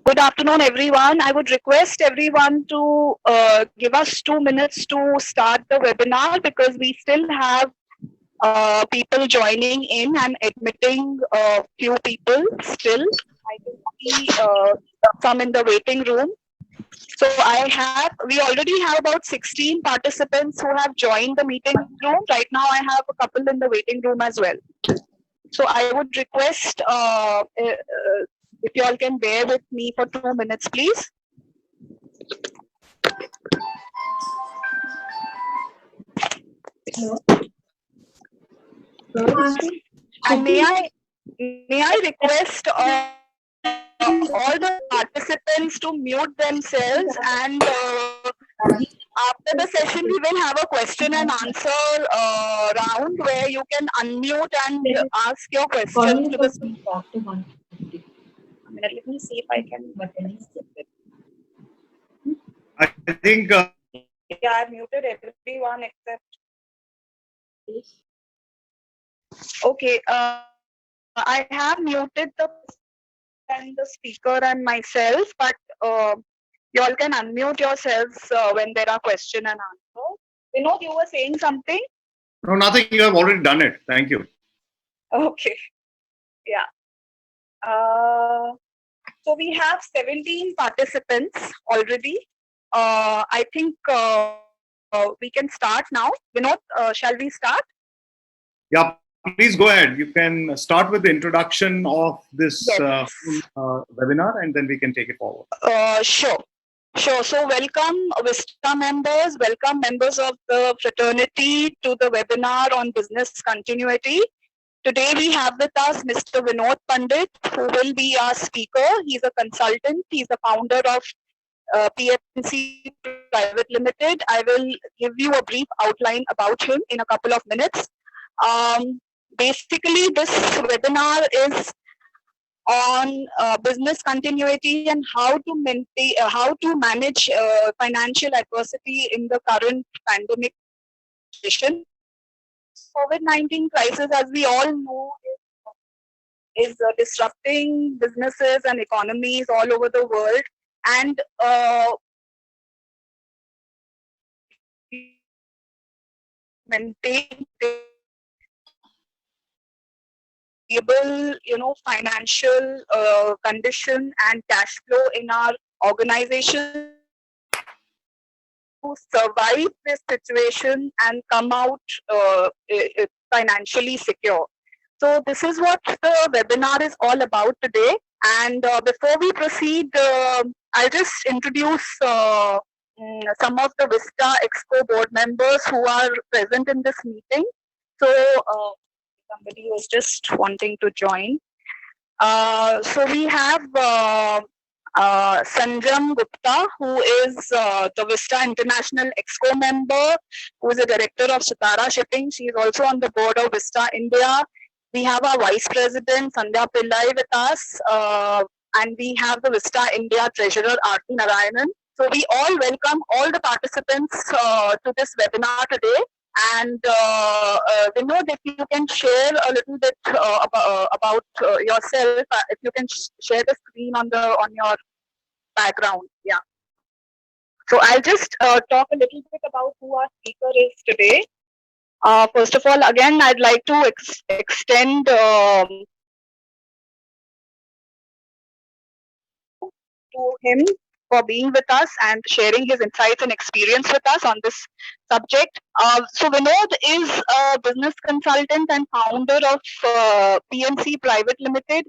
Good afternoon, everyone. I would request everyone to give us 2 minutes to start the webinar because we still have people joining in and admitting a few people still. I can see some in the waiting room. So we already have about 16 participants who have joined the meeting room. Right now, I have a couple in the waiting room as well. So I would request if you all can bear with me for 2 minutes, please. And may I request all the participants to mute themselves, and after the session we will have a question and answer round where you can unmute and ask your questions to the speaker. Let me see if I can. I think. Yeah, I've muted everyone except. Okay, I have muted the speaker and myself, but you all can unmute yourselves when there are question and answer. Vinod, you were saying something? No, nothing. You have already done it. Thank you. Okay. Yeah. So we have 17 participants already. I think we can start now. Vinod, shall we start? Yeah, please go ahead. You can start with the introduction of this webinar and then we can take it forward. Sure. So welcome Vista members, welcome members of the fraternity to the webinar on business continuity. Today we have with us Mr. Vinod Pandit, who will be our speaker. He's a consultant. He's the founder of PNC Private Limited. I will give you a brief outline about him in a couple of minutes. Basically, this webinar is on business continuity and how to manage financial adversity in the current pandemic situation. COVID-19 crisis, as we all know, is disrupting businesses and economies all over the world, and maintain stable, financial condition and cash flow in our organization to survive this situation and come out financially secure. So this is what the webinar is all about today. And before we proceed, I'll just introduce some of the Vista Expo board members who are present in this meeting. So somebody was just wanting to join. So we have Sanjam Gupta, who is the Vista International Exco member, who is a director of Sitara Shipping. She is also on the board of Vista India. We have our Vice President, Sandhya Pillai, with us, and we have the Vista India Treasurer, Aarti Narayanan. So we all welcome all the participants to this webinar today. And Vinod, if you can share a little bit about yourself, if you can share the screen on your background, yeah. So I'll just talk a little bit about who our speaker is today. First of all, again, I'd like to extend to him for being with us and sharing his insights and experience with us on this subject. So Vinod is a business consultant and founder of PNC Private Limited.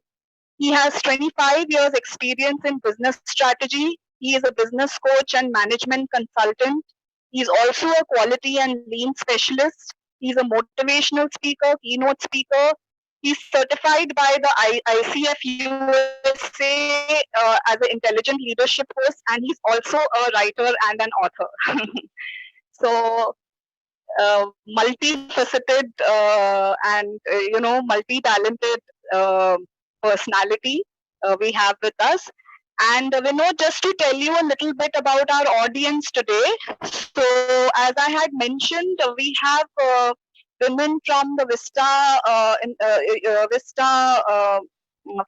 He has 25 years experience in business strategy. He is a business coach and management consultant. He is also a quality and lean specialist. He's a motivational speaker, keynote speaker. He's certified by the ICF USA as an intelligent leadership coach, and he's also a writer and an author. So multifaceted and multi-talented personality we have with us. And Vinod, just to tell you a little bit about our audience today. So as I had mentioned, we have women from the Vista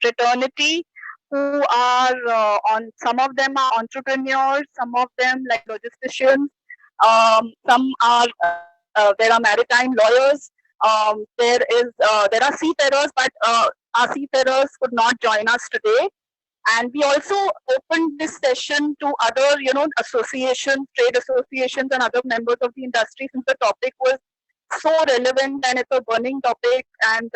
fraternity who are on. Some of them are entrepreneurs, some of them like logisticians, some are there are maritime lawyers. There are seafarers, but our seafarers could not join us today. And we also opened this session to other, associations, trade associations, and other members of the industry, since the topic was so relevant and it's a burning topic, and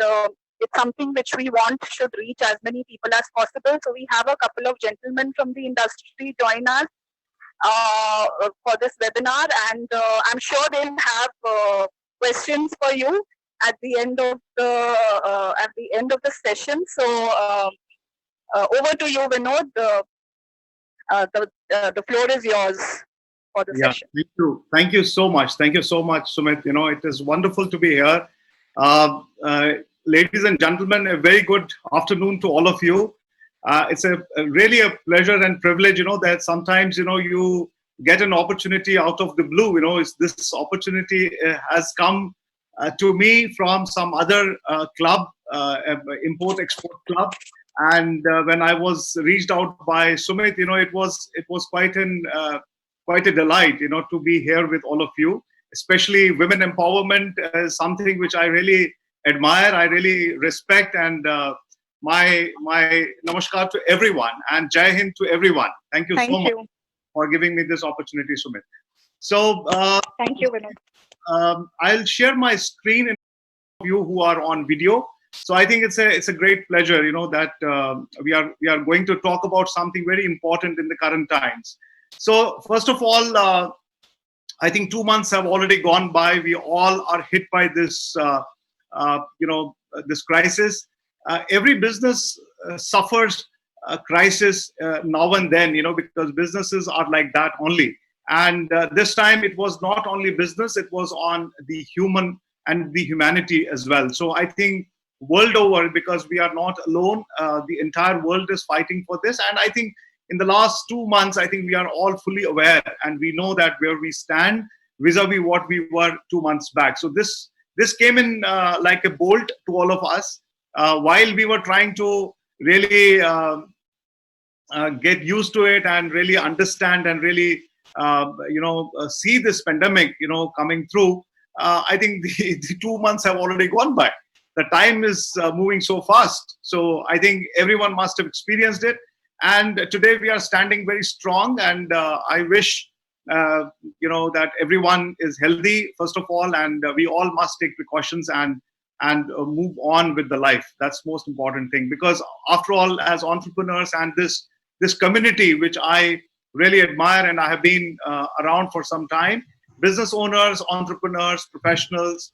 it's something which we want should reach as many people as possible. So we have a couple of gentlemen from the industry join us for this webinar, and I'm sure they'll have questions for you at the end of the session. So over to you, Vinod. The floor is yours for the session. Thank you. Thank you so much. Thank you so much, Sumit. It is wonderful to be here. Ladies and gentlemen, a very good afternoon to all of you. It's really a pleasure and privilege, that sometimes, you get an opportunity out of the blue. This opportunity has come to me from some other club, import-export club. And when I was reached out by Sumit, it was quite a delight, to be here with all of you. Especially women empowerment is something which I really admire, I really respect, and my namaskar to everyone and Jai Hind to everyone. Thank you so much for giving me this opportunity, Sumit. So thank you, Vinod. I'll share my screen in you who are on video. So I think it's a great pleasure, that we are going to talk about something very important in the current times. So first of all, I think 2 months have already gone by. We all are hit by this, this crisis. Every business suffers a crisis now and then, because businesses are like that only. And this time it was not only business, it was on the human and the humanity as well. So I think world over, because we are not alone, the entire world is fighting for this. And I think in the last 2 months, I think we are all fully aware and we know that where we stand vis-a-vis what we were 2 months back. So this came in like a bolt to all of us while we were trying to really get used to it and really understand and really see this pandemic coming through. I think the 2 months have already gone by. The time is moving so fast. So I think everyone must have experienced it. And today we are standing very strong. And I wish, that everyone is healthy, first of all, and we all must take precautions and move on with the life. That's the most important thing. Because after all, as entrepreneurs and this community, which I really admire and I have been around for some time, business owners, entrepreneurs, professionals,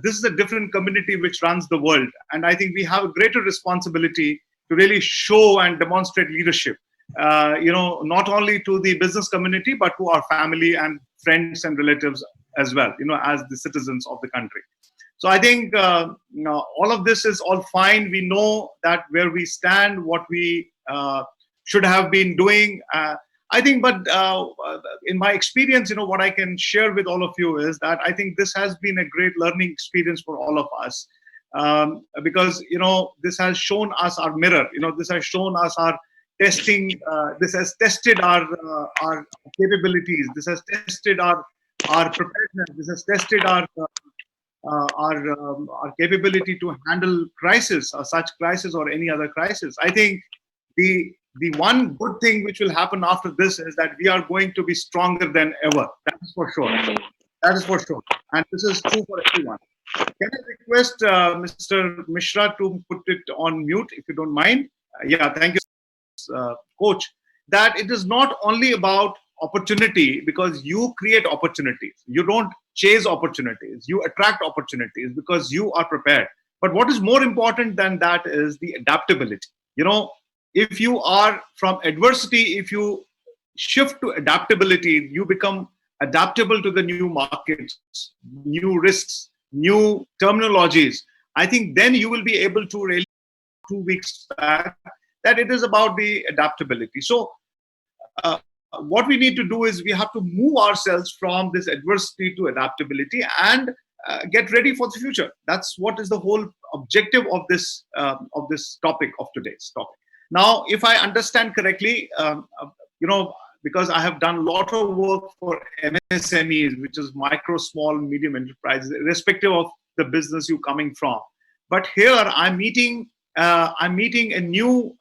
this is a different community which runs the world. And I think we have a greater responsibility to really show and demonstrate leadership, not only to the business community, but to our family and friends and relatives as well, as the citizens of the country. So I think all of this is all fine. We know that where we stand, what we should have been doing. I think, but in my experience, what I can share with all of you is that I think this has been a great learning experience for all of us, because, this has shown us our mirror, this has shown us our testing, this has tested our capabilities, this has tested our preparedness, this has tested our capability to handle crisis, such crisis or any other crisis. I think the one good thing which will happen after this is that we are going to be stronger than ever. That is for sure. That is for sure. And this is true for everyone. Can I request Mr. Mishra to put it on mute, if you don't mind? Yeah, thank you, Coach. That it is not only about opportunity, because you create opportunities. You don't chase opportunities. You attract opportunities because you are prepared. But what is more important than that is the adaptability. If you are from adversity, if you shift to adaptability, you become adaptable to the new markets, new risks, new terminologies. I think then you will be able to really 2 weeks back that it is about the adaptability. So what we need to do is we have to move ourselves from this adversity to adaptability. And get ready for the future. That's what is the whole objective of this topic, of today's topic. Now, if I understand correctly, because I have done a lot of work for MSMEs, which is micro, small, medium enterprises, irrespective of the business you're coming from. But here I'm meeting a new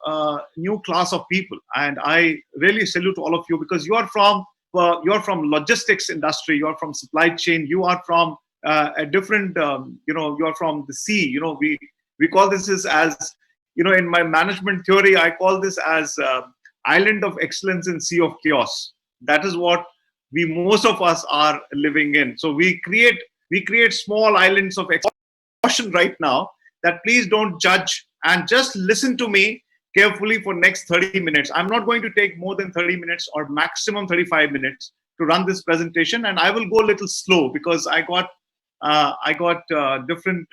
class of people, and I really salute all of you, because you are from logistics industry, you are from supply chain, you are from a different, you are from the sea. We call this as in my management theory, I call this as island of excellence in sea of chaos. That is what most of us are living in. So we create small islands of caution right now, that please don't judge and just listen to me carefully for next 30 minutes. I'm not going to take more than 30 minutes or maximum 35 minutes to run this presentation, and I will go a little slow because I got different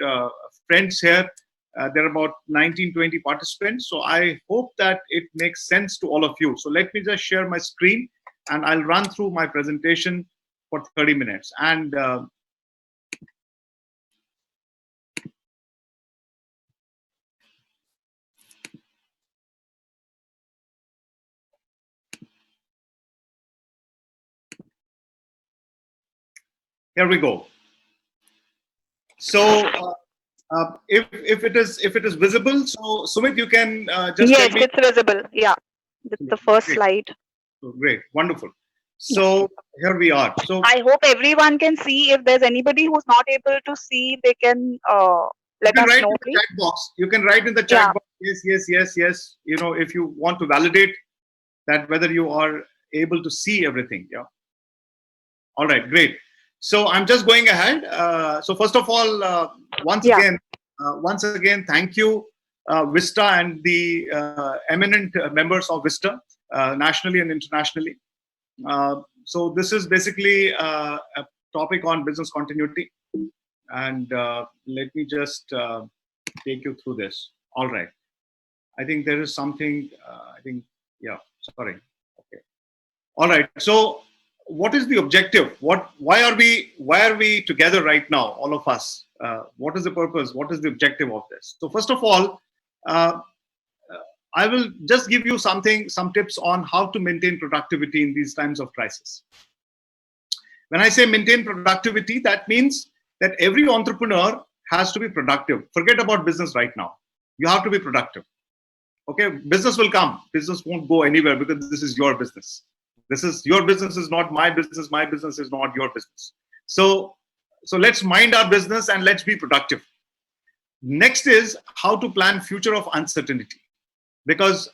friends here. There are about 19-20 participants, so I hope that it makes sense to all of you. So let me just share my screen, and I'll run through my presentation for 30 minutes. And here we go. So if it is visible, so Sumit, you can just yes, let me. it's visible. Yeah, it's the first slide. So, great, wonderful. So here we are. So I hope everyone can see. If there's anybody who's not able to see, they can let us know, please. Chat box. You can write in the chat box. Yes. If you want to validate that whether you are able to see everything. Yeah. All right, great. So I'm just going ahead. So first of all, once again, thank you, Vista, and the eminent members of Vista, nationally and internationally. So this is basically a topic on business continuity, and let me just take you through this. All right. I think there is something. Sorry. Okay. All right. So what is the objective? Why are we together right now, all of us? What is the purpose? What is the objective of this? So first of all, I will just give you some tips on how to maintain productivity in these times of crisis. When I say maintain productivity, that means that every entrepreneur has to be productive. Forget about business right now. You have to be productive. Okay, business will come. Business won't go anywhere because this is your business. Your business is not my business. My business is not your business. So let's mind our business and let's be productive. Next is how to plan future of uncertainty, because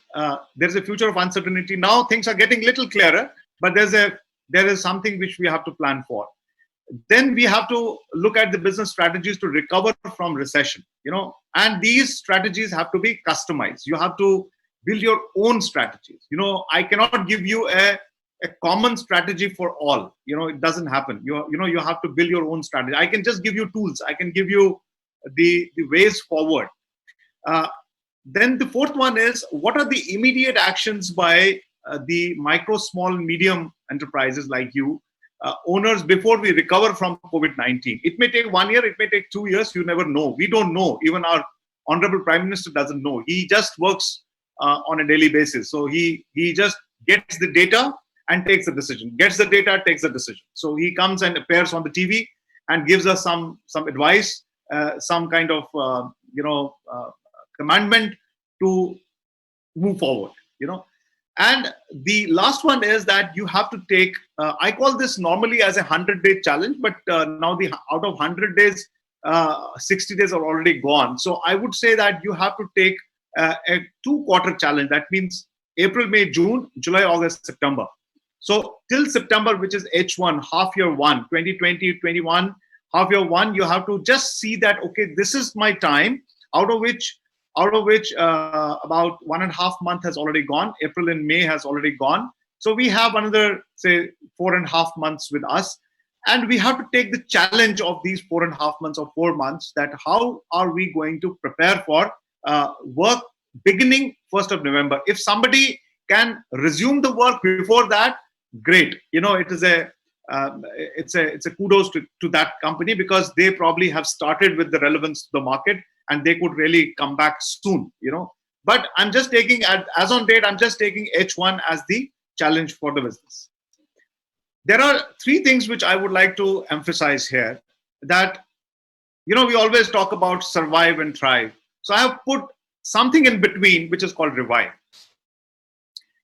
there's a future of uncertainty. Now things are getting a little clearer, but there is something which we have to plan for. Then we have to look at the business strategies to recover from recession, and these strategies have to be customized. You have to build your own strategies. I cannot give you a common strategy for all. It doesn't happen. You have to build your own strategy. I can just give you tools. I can give you the ways forward. Then the fourth one is, what are the immediate actions by the micro, small, medium enterprises like you, owners, before we recover from COVID-19? It may take 1 year, it may take 2 years. You never know. We don't know. Even our Honorable Prime Minister doesn't know. He just works on a daily basis. So he just gets the data and takes the decision. Gets the data, takes the decision. So he comes and appears on the TV and gives us some advice, some kind of commandment to move forward. And the last one is that you have to take. I call this normally as a 100-day challenge, but now out of 100 days, 60 days are already gone. So I would say that you have to take a 2-quarter challenge. That means April, May, June, July, August, September. So till September, which is H1, half year 1, 2020-21, half year 1, you have to just see that, okay, this is my time, out of which about 1.5 months has already gone. April and May has already gone. So we have another, say, 4.5 months with us. And we have to take the challenge of these 4.5 months or 4 months, that how are we going to prepare for work beginning 1st of November. If somebody can resume the work before that, great. It is it's a kudos to that company, because they probably have started with the relevance to the market, and they could really come back soon, But I'm just taking, as on date, I'm just taking H1 as the challenge for the business. There are three things which I would like to emphasize here. That, we always talk about survive and thrive. So I have put something in between, which is called revive.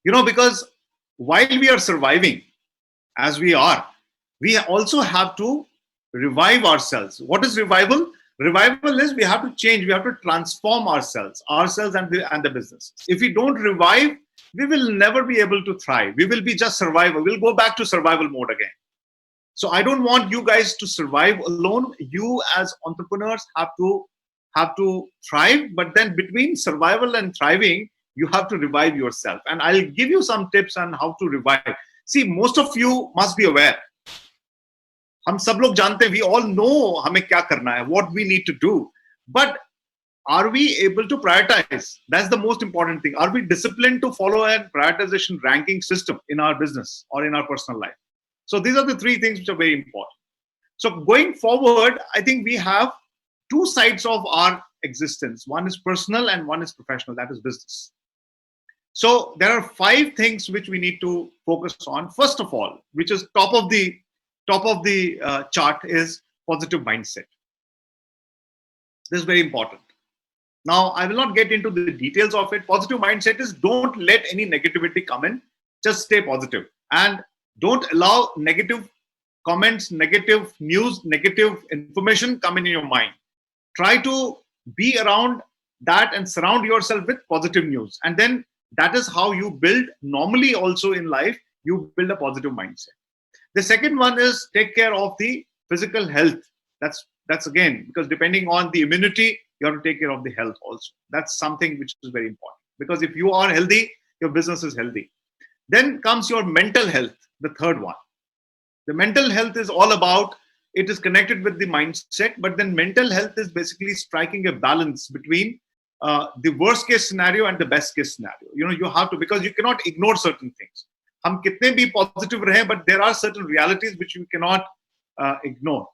Because while we are surviving, as we also have to revive ourselves. What is revival? Revival is we have to change, we have to transform ourselves and the business. If we don't revive, we will never be able to thrive. We will be just survival. We'll go back to survival mode again. So I don't want you guys to survive alone. You as entrepreneurs have to thrive, but then between survival and thriving, you have to revive yourself. And I'll give you some tips on how to revive. See, most of you must be aware. हम सब लोग जानते हैं, we all know हमें क्या करना है, what we need to do. But are we able to prioritize? That's the most important thing. Are we disciplined to follow a prioritization ranking system in our business or in our personal life? So these are the three things which are very important. So going forward, I think we have two sides of our existence. One is personal and one is professional, that is business. So there are 5 things which we need to focus on. First of all, which is top of the chart, is positive mindset. This is very important. Now, I will not get into the details of it. Positive mindset is don't let any negativity come in. Just stay positive and don't allow negative comments, negative news, negative information come in your mind. Try to be around that and surround yourself with positive news. And then that is how you build, normally also in life, you build a positive mindset. The second one is take care of the physical health. That's again, because depending on the immunity, you have to take care of the health also. That's something which is very important, because if you are healthy, your business is healthy. Then comes your mental health, the third one. The mental health is all about, it is connected with the mindset, but then mental health is basically striking a balance between the worst case scenario and the best case scenario. You have to, because you cannot ignore certain things. हम कितने भी positive रहे, but there are certain realities which you cannot ignore.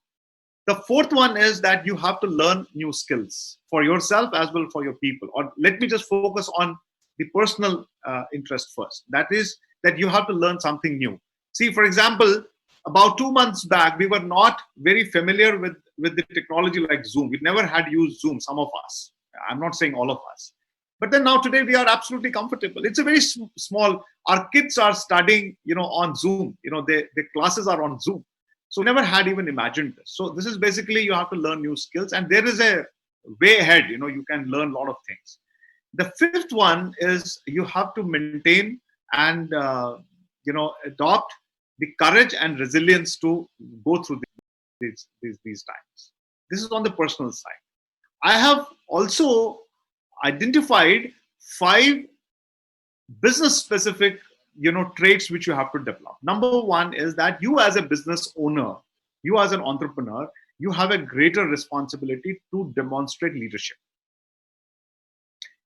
The fourth one is that you have to learn new skills for yourself as well for your people. Or let me just focus on the personal interest first. That is that you have to learn something new. See, for example, about 2 months back, we were not very familiar with the technology like Zoom. We never had used Zoom, some of us. I'm not saying all of us. But then now today we are absolutely comfortable. It's a very small, our kids are studying, on Zoom. Their classes are on Zoom. So never had even imagined this. So this is basically, you have to learn new skills, and there is a way ahead. You can learn a lot of things. The fifth one is you have to maintain and adopt the courage and resilience to go through these times. This is on the personal side. I have also identified 5 business specific traits which you have to develop. Number one is that you as a business owner, you as an entrepreneur, you have a greater responsibility to demonstrate leadership.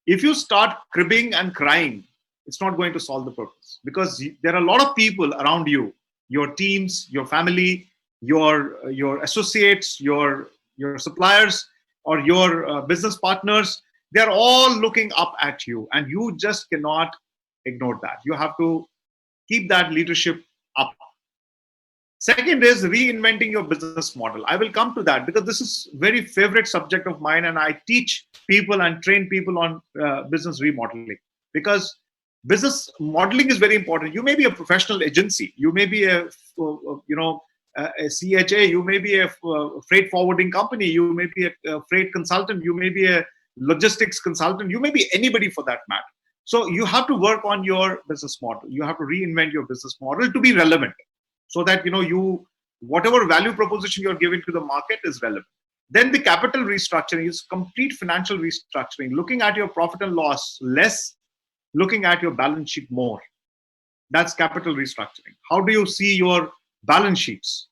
If you start cribbing and crying, it's not going to solve the purpose, because there are a lot of people around you, your teams, your family, your associates, your suppliers, or your business partners. They're all looking up at you, and you just cannot ignore that. You have to keep that leadership up. Second is reinventing your business model. I will come to that because this is very favorite subject of mine, and I teach people and train people on business remodeling, because business modeling is very important. You may be a professional agency, you may be a CHA, you may be a freight forwarding company, you may be a freight consultant, you may be a logistics consultant, you may be anybody for that matter. So you have to work on your business model. You have to reinvent your business model to be relevant, so that whatever value proposition you're giving to the market is relevant. Then the capital restructuring is complete financial restructuring, looking at your profit and loss less, looking at your balance sheet more. That's capital restructuring. How do you see your balance sheets?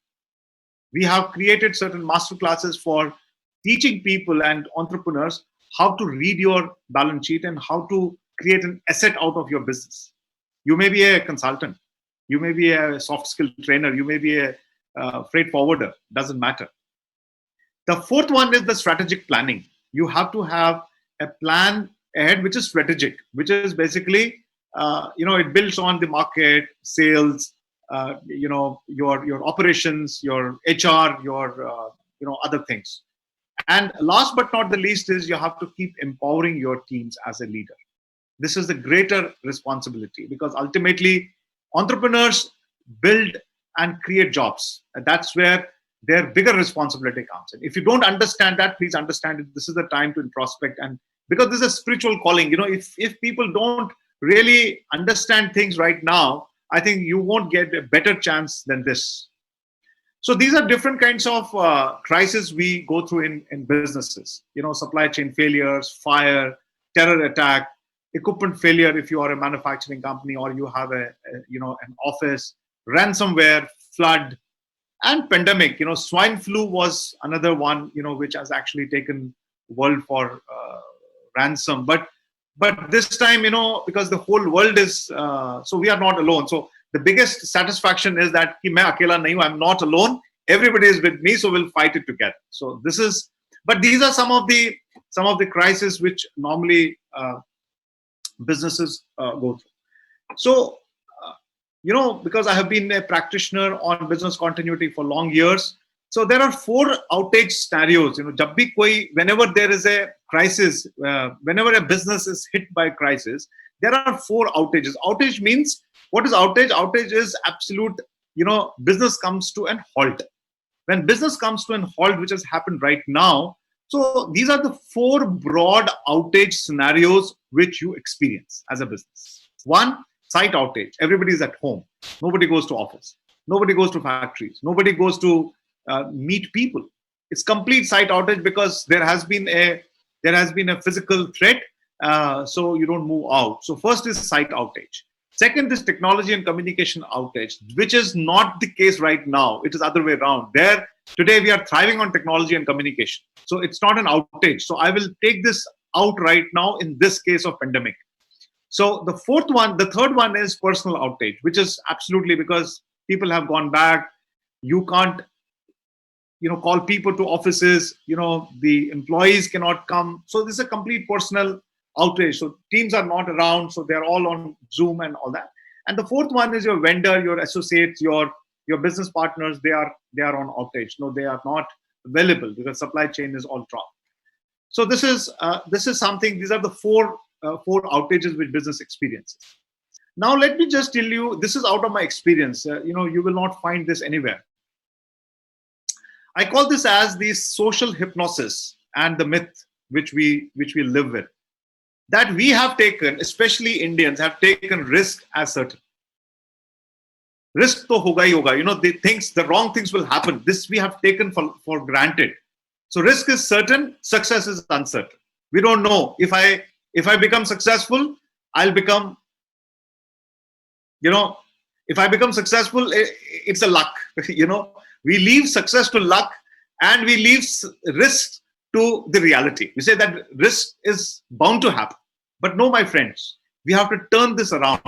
We have created certain master classes for teaching people and entrepreneurs how to read your balance sheet and how to create an asset out of your business. You may be a consultant. You may be a soft skill trainer. You may be a freight forwarder. Doesn't matter. The fourth one is the strategic planning. You have to have a plan ahead, which is strategic, which is basically, it builds on the market, sales, your operations, your HR, your, other things. And last but not the least is you have to keep empowering your teams as a leader. This is the greater responsibility, because ultimately entrepreneurs build and create jobs. And that's where their bigger responsibility comes in. If you don't understand that, please understand it. This is the time to introspect. And because this is a spiritual calling, if people don't really understand things right now, I think you won't get a better chance than this. So these are different kinds of crises we go through in businesses. Supply chain failures, fire, terror attack, equipment failure if you are a manufacturing company or you have an office, ransomware, flood, and pandemic. Swine flu was another one, which has actually taken world for ransom. But this time, because the whole world is, so we are not alone. So the biggest satisfaction is that main akela nahi hu, I'm not alone. Everybody is with me, so we'll fight it together. So this is, but these are some of the crises which normally businesses go through. So, because I have been a practitioner on business continuity for long years, so there are 4 outage scenarios. Jab bhi koi, whenever there is a crisis, whenever a business is hit by a crisis, there are 4 outages. Outage means, what is outage? Outage is absolute, business comes to an halt. When business comes to an halt, which has happened right now, so these are the 4 broad outage scenarios which you experience as a business. 1, site outage. Everybody is at home. Nobody goes to office. Nobody goes to factories. Nobody goes to meet people. It's complete site outage because there has been a physical threat. So you don't move out. So first is site outage. Second is technology and communication outage, which is not the case right now. It is other way around. Today we are thriving on technology and communication. So it's not an outage. So I will take this out right now in this case of pandemic. So the third one is personal outage, which is absolutely because people have gone back. You can't, call people to offices. The employees cannot come. So this is a complete personal outage. So teams are not around. So they're all on Zoom and all that. And the fourth one is your vendor, your associates, your business partners. They are on outage. No, they are not available because supply chain is all dropped. So this is something. These are the four outages which business experiences. Now let me just tell you. This is out of my experience. You will not find this anywhere. I call this as the social hypnosis and the myth which we live with. That we have taken, especially Indians, have taken risk as certain. Risk to hoga hi hoga. The wrong things will happen. This we have taken for granted. So risk is certain, success is uncertain. We don't know if I become successful, I'll become. If I become successful, it's a luck. We leave success to luck, and we leave risk to the reality. We say that risk is bound to happen. But no, my friends, we have to turn this around.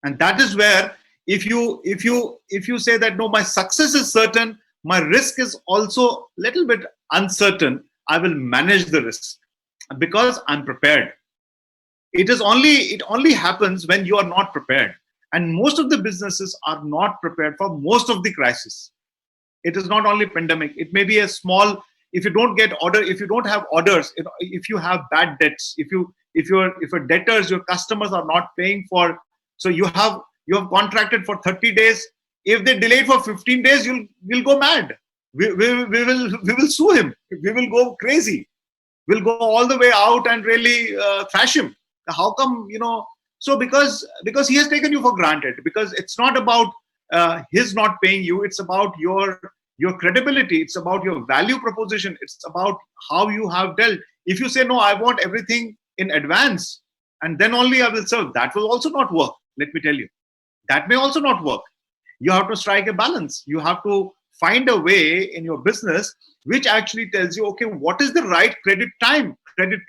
And that is where if you say that no, my success is certain, my risk is also a little bit uncertain, I will manage the risk because I'm prepared. It only happens when you are not prepared. And most of the businesses are not prepared for most of the crisis. It is not only pandemic. It may be a small, if you don't get order, if you don't have orders, if you have bad debts, if your debtors, your customers are not paying for, so you have contracted for 30 days. If they delay for 15 days, we'll go mad. We will sue him. We will go crazy. We'll go all the way out and really thrash him. How come, so because he has taken you for granted, because it's not about his not paying you, it's about your credibility, it's about your value proposition, it's about how you have dealt. If you say, no, I want everything in advance, and then only I will serve, that will also not work. Let me tell you, that may also not work. You have to strike a balance. You have to find a way in your business which actually tells you, okay, what is the right credit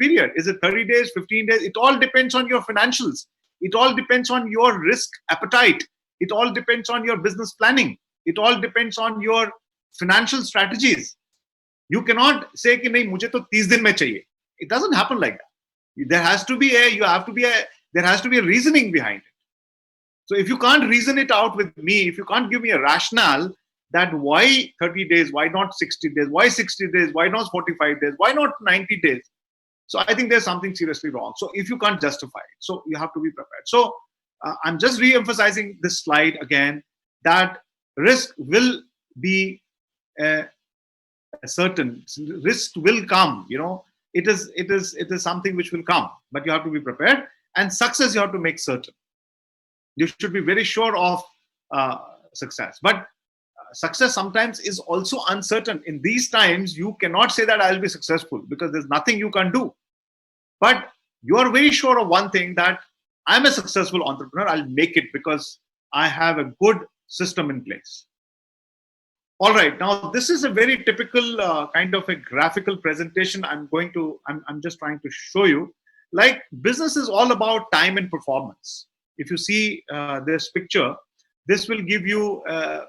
period? Is it 30 days, 15 days? It all depends on your financials. It all depends on your risk appetite. It all depends on your business planning. It all depends on your financial strategies. You cannot say कि नहीं मुझे तो 30 दिन में चाहिए. It doesn't happen like that. There has to be a reasoning behind it. So if you can't reason it out with me, if you can't give me a rationale that why 30 days, why not 60 days, why 60 days, why not 45 days, why not 90 days? So I think there's something seriously wrong. So if you can't justify it, so you have to be prepared. So I'm just re-emphasizing this slide again, that risk will be certain. Risk will come, it is something which will come, but you have to be prepared. And success you have to make certain. You should be very sure of success. But success sometimes is also uncertain. In these times, you cannot say that I'll be successful because there's nothing you can do. But you are very sure of one thing, that I'm a successful entrepreneur. I'll make it because I have a good system in place. All right. Now, this is a very typical kind of a graphical presentation. I'm just trying to show you. Like, business is all about time and performance. If you see this picture, this will give you a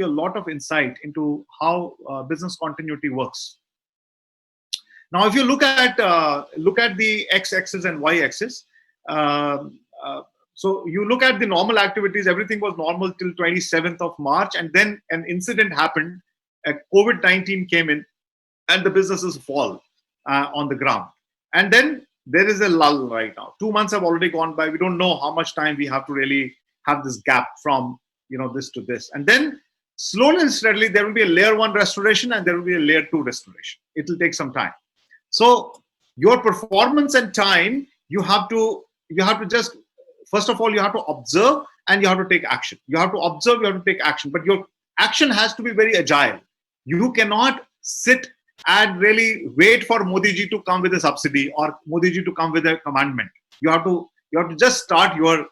lot of insight into how business continuity works. Now, if you look at the x-axis and y-axis, so you look at the normal activities. Everything was normal till 27th of March, and then an incident happened. COVID-19 came in, and the businesses fall on the ground. And then there is a lull right now. 2 months have already gone by. We don't know how much time we have to really have this gap from this to this. And then slowly and steadily, there will be a layer 1 restoration and there will be a layer 2 restoration. It will take some time. So your performance and time, you have to just, first of all, you have to observe and you have to take action. You have to observe, you have to take action, but your action has to be very agile. You cannot sit and really wait for Modi ji to come with a subsidy or Modi ji to come with a commandment. You have to just start your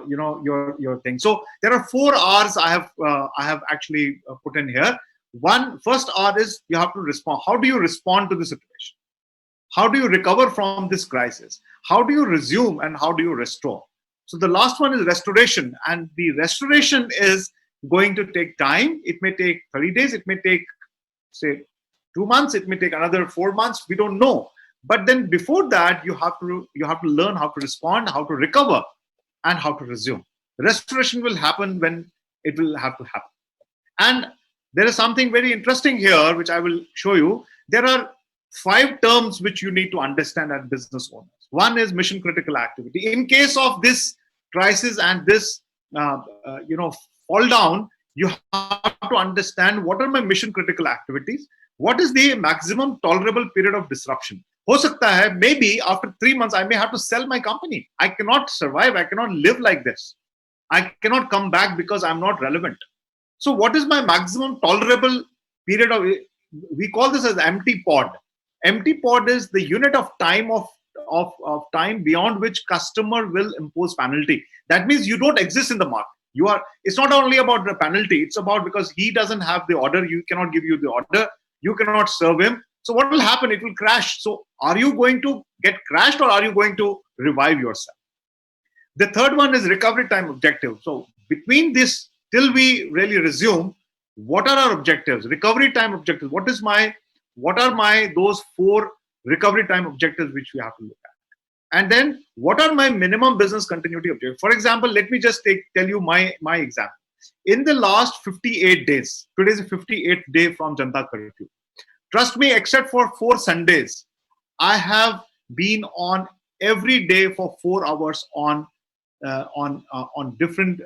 your thing. So there are 4 R's I have actually put in here. First R is you have to respond. How do you respond to the situation? How do you recover from this crisis? How do you resume and how do you restore? So the last one is restoration, and the restoration is going to take time. It may take 30 days. It may take, say, 2 months. It may take another 4 months. We don't know. But then before that, you have to learn how to respond, how to recover, and how to resume. Restoration will happen when it will have to happen. And there is something very interesting here, which I will show you. There are 5 terms which you need to understand as business owners. One is mission critical activity. In case of this crisis and this, fall down, you have to understand what are my mission critical activities. What is the maximum tolerable period of disruption? Ho sakta hai, maybe after 3 months, I may have to sell my company. I cannot survive. I cannot live like this. I cannot come back because I'm not relevant. So what is my maximum tolerable period of, we call this as empty pod. Empty pod is the unit of time of time beyond which customer will impose penalty. That means you don't exist in the market. It's not only about the penalty. It's about because he doesn't have the order. You cannot give you the order. You cannot serve him. So what will happen? It will crash. So are you going to get crashed or are you going to revive yourself? The third one is recovery time objective. So between this, till we really resume, what are our objectives? Recovery time objectives. What are my those 4 recovery time objectives which we have to look at? And then what are my minimum business continuity objectives? For example, let me just tell you my example. In the last 58 days, today is the 58th day from Janata Curfew. Trust me, except for 4 Sundays, I have been on every day for 4 hours on different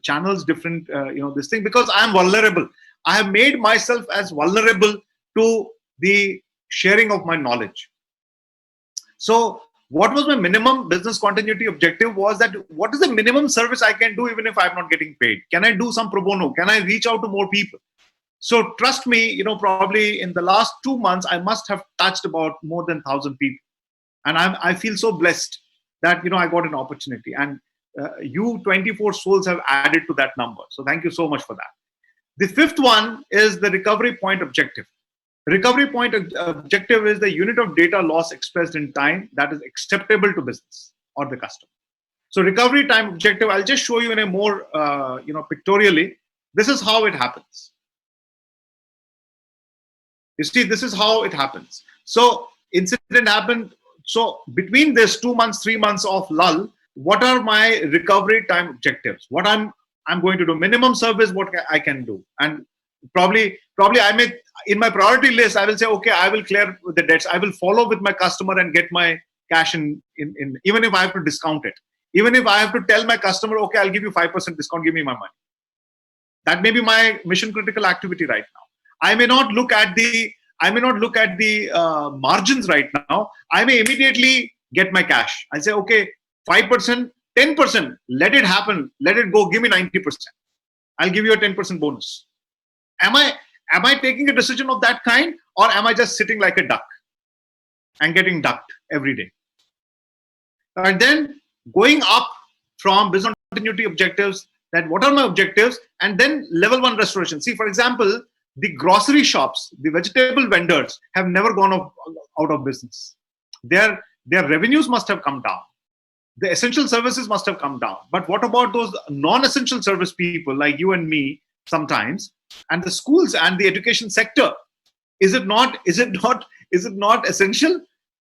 channels, different this thing, because I am vulnerable. I have made myself as vulnerable to the sharing of my knowledge. So what was my minimum business continuity objective was that what is the minimum service I can do even if I'm not getting paid? Can I do some pro bono? Can I reach out to more people? So trust me, probably in the last 2 months, I must have touched about more than 1,000 people. And I feel so blessed that, I got an opportunity. And you 24 souls have added to that number. So thank you so much for that. The 5th one is the recovery point objective. Recovery point objective is the unit of data loss expressed in time that is acceptable to business or the customer. So recovery time objective, I'll just show you in a more, pictorially. This is how it happens. You see, this is how it happens. So incident happened. So between this 2 months, 3 months of lull, what are my recovery time objectives? What I'm going to do, minimum service, what I can do. And probably I may, in my priority list, I will say, okay, I will clear the debts. I will follow with my customer and get my cash in, even if I have to discount it. Even if I have to tell my customer, okay, I'll give you 5% discount, give me my money. That may be my mission critical activity right now. I may not look at the margins right now. I may immediately get my cash. I say, okay, 5%, 10%, let it happen, let it go, give me 90%. I'll give you a 10% bonus. Am I taking a decision of that kind, or am I just sitting like a duck and getting ducked every day? And then going up from business continuity objectives, that what are my objectives, and then level 1 restoration. See, for example, the grocery shops, the vegetable vendors have never gone out of business. Their revenues must have come down. The essential services must have come down. But what about those non-essential service people like you and me sometimes, and the schools and the education sector? Is it not essential?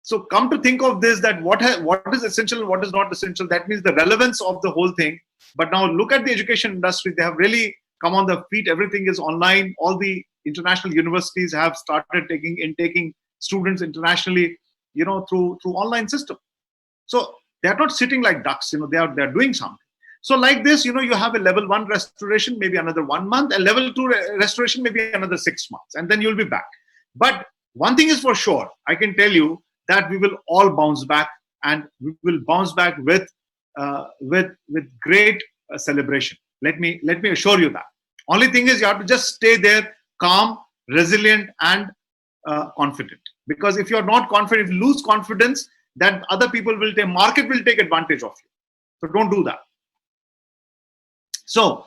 So come to think of this, that what is essential and what is not essential, that means the relevance of the whole thing. But now look at the education industry. They have really come on the feet. Everything is online. All the international universities have started taking students internationally, through online system. So they're not sitting like ducks, they're doing something. So like this, you have a level 1 restoration, maybe another 1 month, and level 2 restoration, maybe another 6 months, and then you'll be back. But one thing is for sure, I can tell you that we will all bounce back, and we will bounce back with great celebration. Let me assure you that. Only thing is, you have to just stay there, calm, resilient, and confident. Because if you're not confident, if you lose confidence, then other people market will take advantage of you. So don't do that. So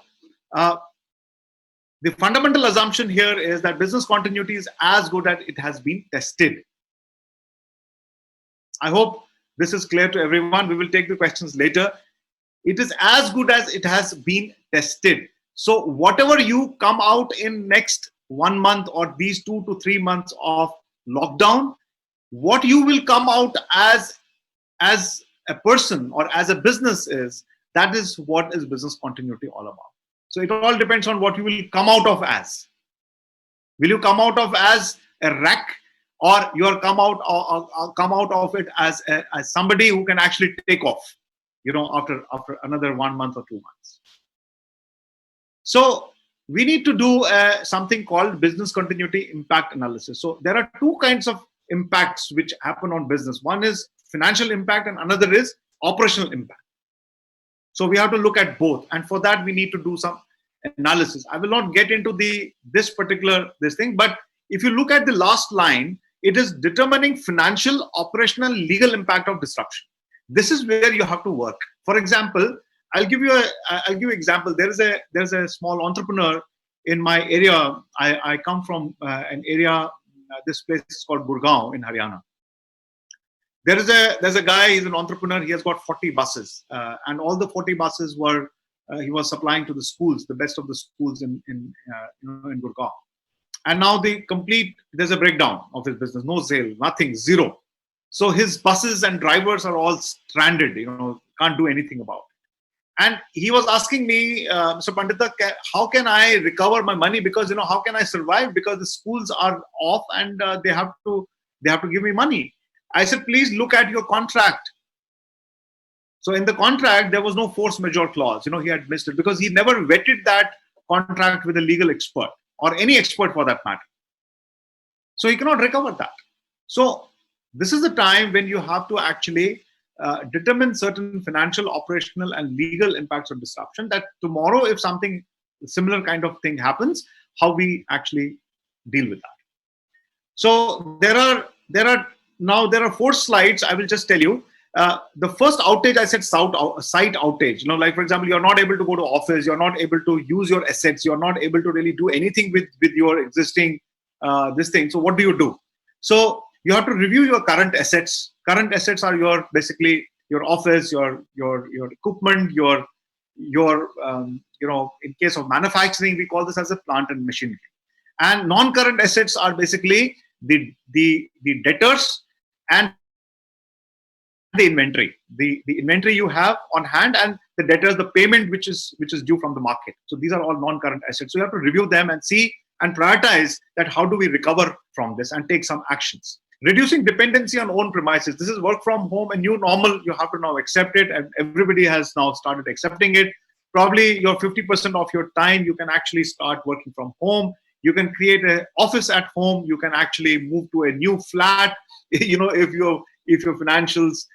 the fundamental assumption here is that business continuity is as good as it has been tested. I hope this is clear to everyone. We will take the questions later. It is as good as it has been tested. So whatever you come out in next 1 month or these 2 to 3 months of lockdown, what you will come out as a person or as a business that is what is business continuity all about. So it all depends on what you will come out of as. Will you come out of as a wreck, or you are come out of it as somebody who can actually take off, after another 1 month or 2 months. So we need to do something called business continuity impact analysis. So there are 2 kinds of impacts which happen on business. One is financial impact, and another is operational impact. So we have to look at both, and for that we need to do some analysis. I will not get into this thing, but if you look at the last line, it is determining financial, operational, legal impact of disruption. This is where you have to work. For example, I'll give you an example. There's a small entrepreneur in my area. I come from an area. This place is called Gurgaon in Haryana. There's a guy. He's an entrepreneur. He has got 40 buses, and all the 40 buses were he was supplying to the schools, the best of the schools in Gurgaon. And now there's a breakdown of his business. No sale, nothing, zero. So his buses and drivers are all stranded. Can't do anything about it. And he was asking me, Mr. Pandita, how can I recover my money? Because how can I survive? Because the schools are off and they have to give me money. I said, please look at your contract. So in the contract, there was no force majeure clause. He had missed it because he never vetted that contract with a legal expert or any expert for that matter. So he cannot recover that. So this is the time when you have to actually determine certain financial, operational, and legal impacts of disruption, that tomorrow, if something similar kind of thing happens, how we actually deal with that. So there are 4 slides. I will just tell you. The first outage, I said site outage. Like for example, you're not able to go to office, you're not able to use your assets, you're not able to really do anything with your existing this thing. So what do you do? So you have to review your current assets. Current assets are basically your office, your equipment, your in case of manufacturing, we call this as a plant and machinery. And non-current assets are basically the debtors and the inventory, the inventory you have on hand, and the debtors, the payment which is due from the market. So these are all non-current assets. So you have to review them and see and prioritize that how do we recover from this and take some actions. Reducing dependency on own premises. This is work from home, a new normal. You have to now accept it, and everybody has now started accepting it. Probably your 50% of your time you can actually start working from home. You can create an office at home. You can actually move to a new flat. If your financials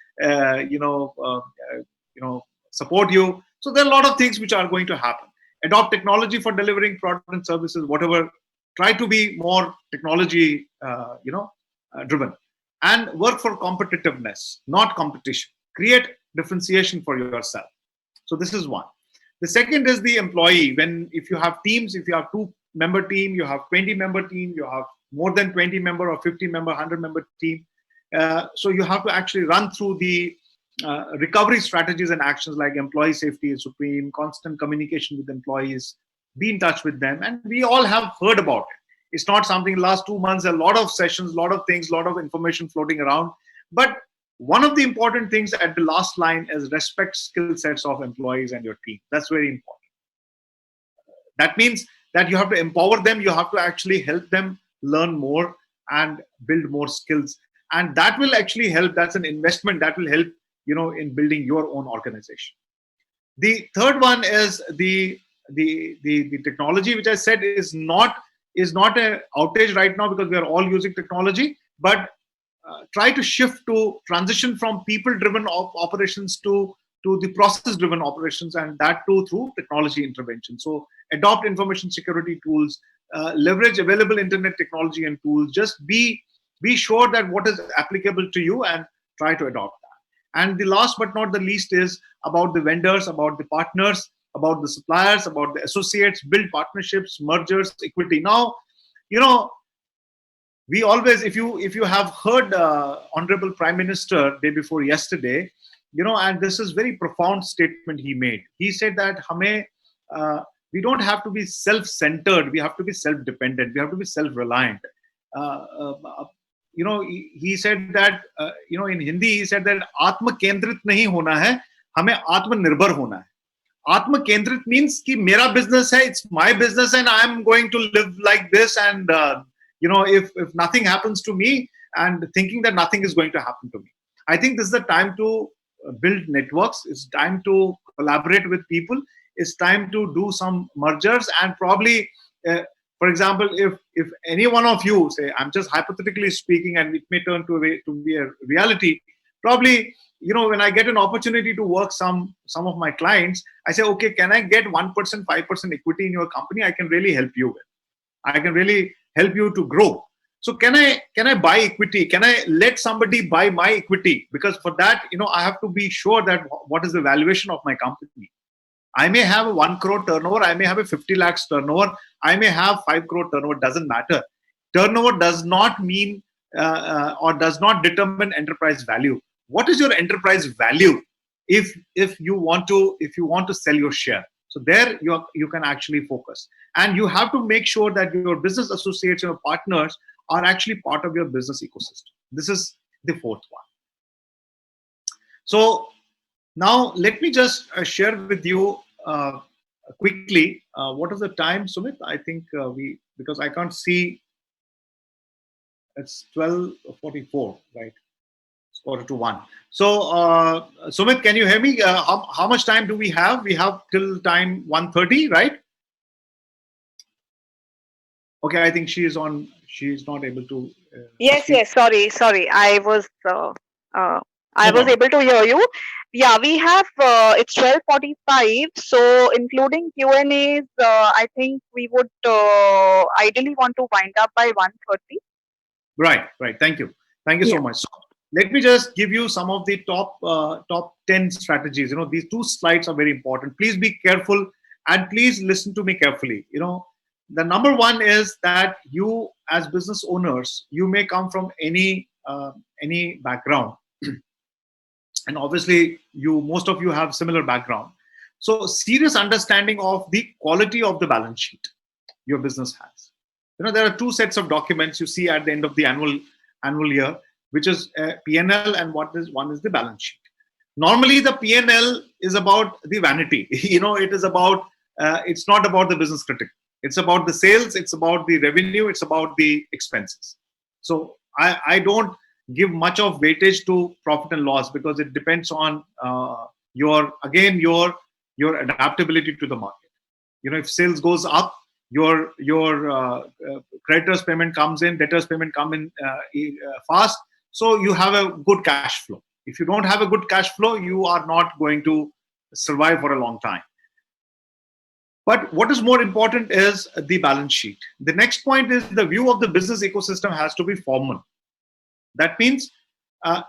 support you. So there are a lot of things which are going to happen. Adopt technology for delivering products and services, whatever. Try to be more technology driven, and work for competitiveness, not competition. Create differentiation for yourself. So this is one. The second is the employee. If you have teams, if you have 2-member team, you have 20-member team, you have more than 20-member or 50-member, 100-member team. So you have to actually run through the recovery strategies and actions, like employee safety is supreme, constant communication with employees, be in touch with them. And we all have heard about it. It's not something last 2 months, a lot of sessions, a lot of things, a lot of information floating around. But one of the important things at the last line is respect skill sets of employees and your team. That's very important. That means that you have to empower them. You have to actually help them learn more and build more skills. And that will actually help. That's an investment that will help, in building your own organization. The third one is the technology, which I said is not an outage right now, because we are all using technology, but try to transition from people-driven operations to the process-driven operations, and that too through technology intervention. So adopt information security tools, leverage available internet technology and tools. Just be sure that what is applicable to you and try to adopt that. And the last but not the least is about the vendors, about the partners, about the suppliers, about the associates. Build partnerships, mergers, equity. Now, we always, if you have heard Honorable Prime Minister day before yesterday, and this is very profound statement he made. He said that we don't have to be self-centered. We have to be self-dependent. We have to be self-reliant. He said that, in Hindi, he said that Atma Kendrit nahi hona hai, hame Atma Nirbhar hona hai. Atma Kendrit means ki mera business hai, it's my business, and I'm going to live like this. And, if nothing happens to me, and thinking that nothing is going to happen to me. I think this is the time to build networks. It's time to collaborate with people. It's time to do some mergers, and probably, for example, if any one of you, say, I'm just hypothetically speaking, and it may turn to be a reality, probably, when I get an opportunity to work some of my clients, I say, okay, can I get 1%, 5% equity in your company? I can really help you with. I can really help you to grow. So can I buy equity? Can I let somebody buy my equity? Because for that, I have to be sure that what is the valuation of my company. I may have a 1 crore turnover. I may have a 50 lakhs turnover. I may have 5 crore turnover. Doesn't matter. Turnover does not mean or does not determine enterprise value. What is your enterprise value if you want to sell your share? So there you can actually focus, and you have to make sure that your business associates, your partners, are actually part of your business ecosystem. This is the fourth one. So now let me just share with you quickly what is the time, Sumit? I think because I can't see, it's 12:44, right? It's 1:45. So Sumit, can you hear me? How much time do we have? We have till time 1:30, right? Okay, I think she is not able to. Yes. Sorry. I was able to hear you. Yeah, we have. It's 12:45. So including Q&As, I think we would ideally want to wind up by 1:30. Right. Thank you so much. So let me just give you some of the top 10 strategies. These 2 slides are very important. Please be careful and please listen to me carefully. The number one is that you, as business owners, you may come from any background. and obviously most of you have similar background. So serious understanding of the quality of the balance sheet your business has. There are two sets of documents you see at the end of the annual year, which is P&L, and one is the balance sheet. Normally the P&L is about the vanity. It is about it's not about the business critic. It's about the sales, it's about the revenue, it's about the expenses. So I don't give much of weightage to profit and loss, because it depends on your adaptability to the market. If sales goes up, your creditors payment comes in, debtors payment come in fast, so you have a good cash flow. If you don't have a good cash flow, you are not going to survive for a long time. But what is more important is the balance sheet. The next point is the view of the business ecosystem has to be formal. That means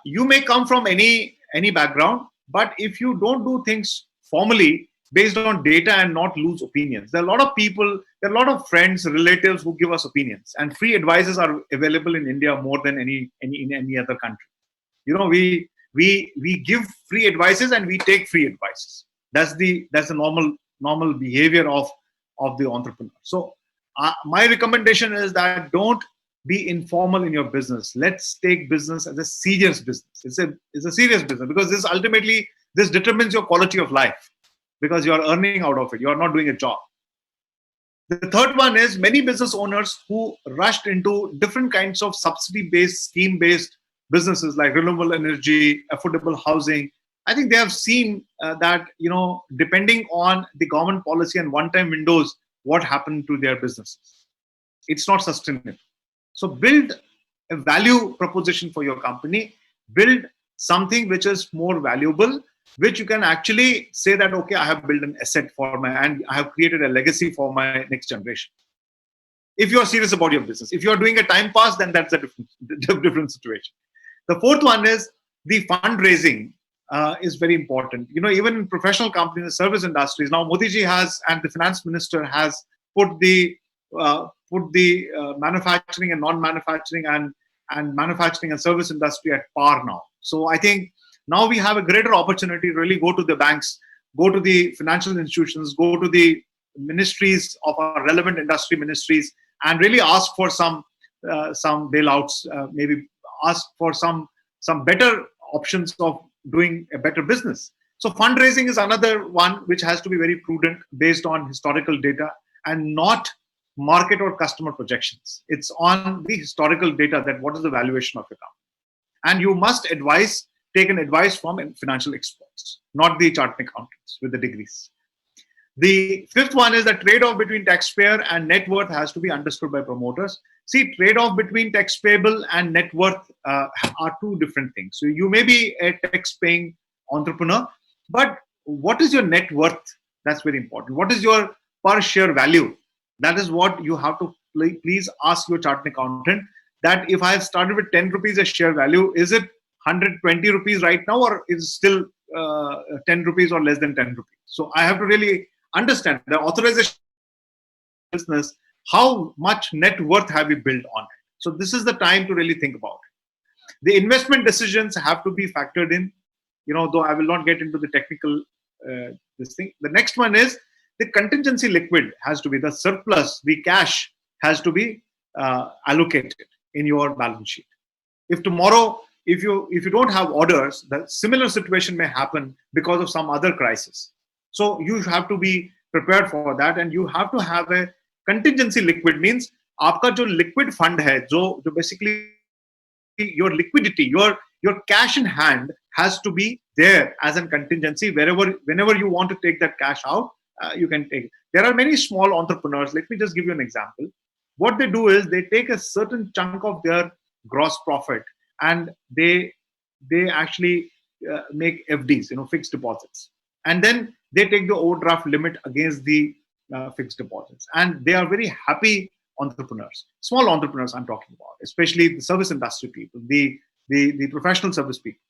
you may come from any background, but if you don't do things formally based on data and not lose opinions, there are a lot of people, there are a lot of friends, relatives who give us opinions, and free advices are available in India more than in any other country. We give free advices and we take free advices. That's the normal behavior of the entrepreneur. So my recommendation is that don't be informal in your business. Let's take business as a serious business. It's a serious business, because this determines your quality of life, because you are earning out of it. You are not doing a job. The third one is many business owners who rushed into different kinds of subsidy-based, scheme-based businesses like renewable energy, affordable housing. I think they have seen that, depending on the government policy and one-time windows, what happened to their businesses. It's not sustainable. So build a value proposition for your company. Build something which is more valuable, which you can actually say that, okay, I have built an asset and I have created a legacy for my next generation. If you are serious about your business, if you are doing a time pass, then that's a different situation. The fourth one is the fundraising is very important. Even in professional companies, service industries, now Modi ji has, and the finance minister has put the manufacturing and non-manufacturing and manufacturing and service industry at par now. So I think now we have a greater opportunity to really go to the banks, go to the financial institutions, go to the ministries of our relevant industry ministries, and really ask for some bailouts, maybe ask for some better options of doing a better business. So fundraising is another one which has to be very prudent, based on historical data and not market or customer projections. It's on the historical data that what is the valuation of your company. And you must take an advice from financial experts, not the chartered accountants with the degrees. The fifth one is the trade-off between taxpayer and net worth has to be understood by promoters. See, trade-off between tax payable and net worth are two different things. So you may be a tax-paying entrepreneur, but what is your net worth? That's very important. What is your per share value? That is what you have to please ask your chartered accountant, that if I have started with 10 rupees a share value, is it 120 rupees right now, or is it still 10 rupees or less than 10 rupees? So I have to really understand the authorization business, how much net worth have you built on it. So this is the time to really think about it. The investment decisions have to be factored in, though I will not get into the technical this thing. The next one is the contingency liquid has to be, the surplus, the cash has to be allocated in your balance sheet. If tomorrow, if you don't have orders, the similar situation may happen because of some other crisis. So you have to be prepared for that, and you have to have a contingency liquid. Means आपका जो liquid fund है, जो basically your liquidity, your cash in hand has to be there as a contingency. Whenever you want to take that cash out, you can take it. There are many small entrepreneurs. Let me just give you an example. What they do is they take a certain chunk of their gross profit and they actually make FDs, fixed deposits, and then they take the overdraft limit against the fixed deposits, and they are very happy entrepreneurs, small entrepreneurs I'm talking about, especially the service industry people, the professional service people.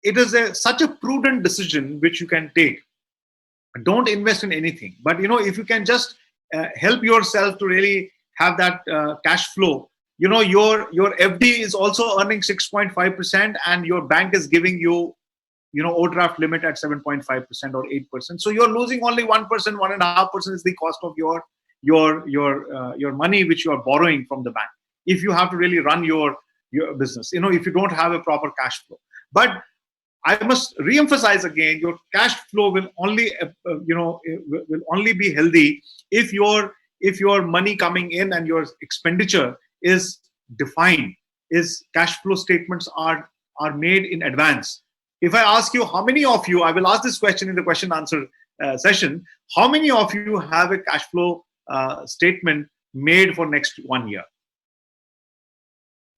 It is such a prudent decision which you can take. Don't invest in anything, but if you can just help yourself to really have that cash flow, your FD is also earning 6.5%, and your bank is giving you overdraft limit at 7.5% or 8%. So you're losing only 1%, 1.5% is the cost of your money which you are borrowing from the bank. If you have to really run your business, if you don't have a proper cash flow. But I must re-emphasize again, your cash flow will only will only be healthy if your money coming in and your expenditure is defined, is cash flow statements are made in advance. If I ask you, how many of you, I will ask this question in the question answer session, how many of you have a cash flow statement made for next 1 year?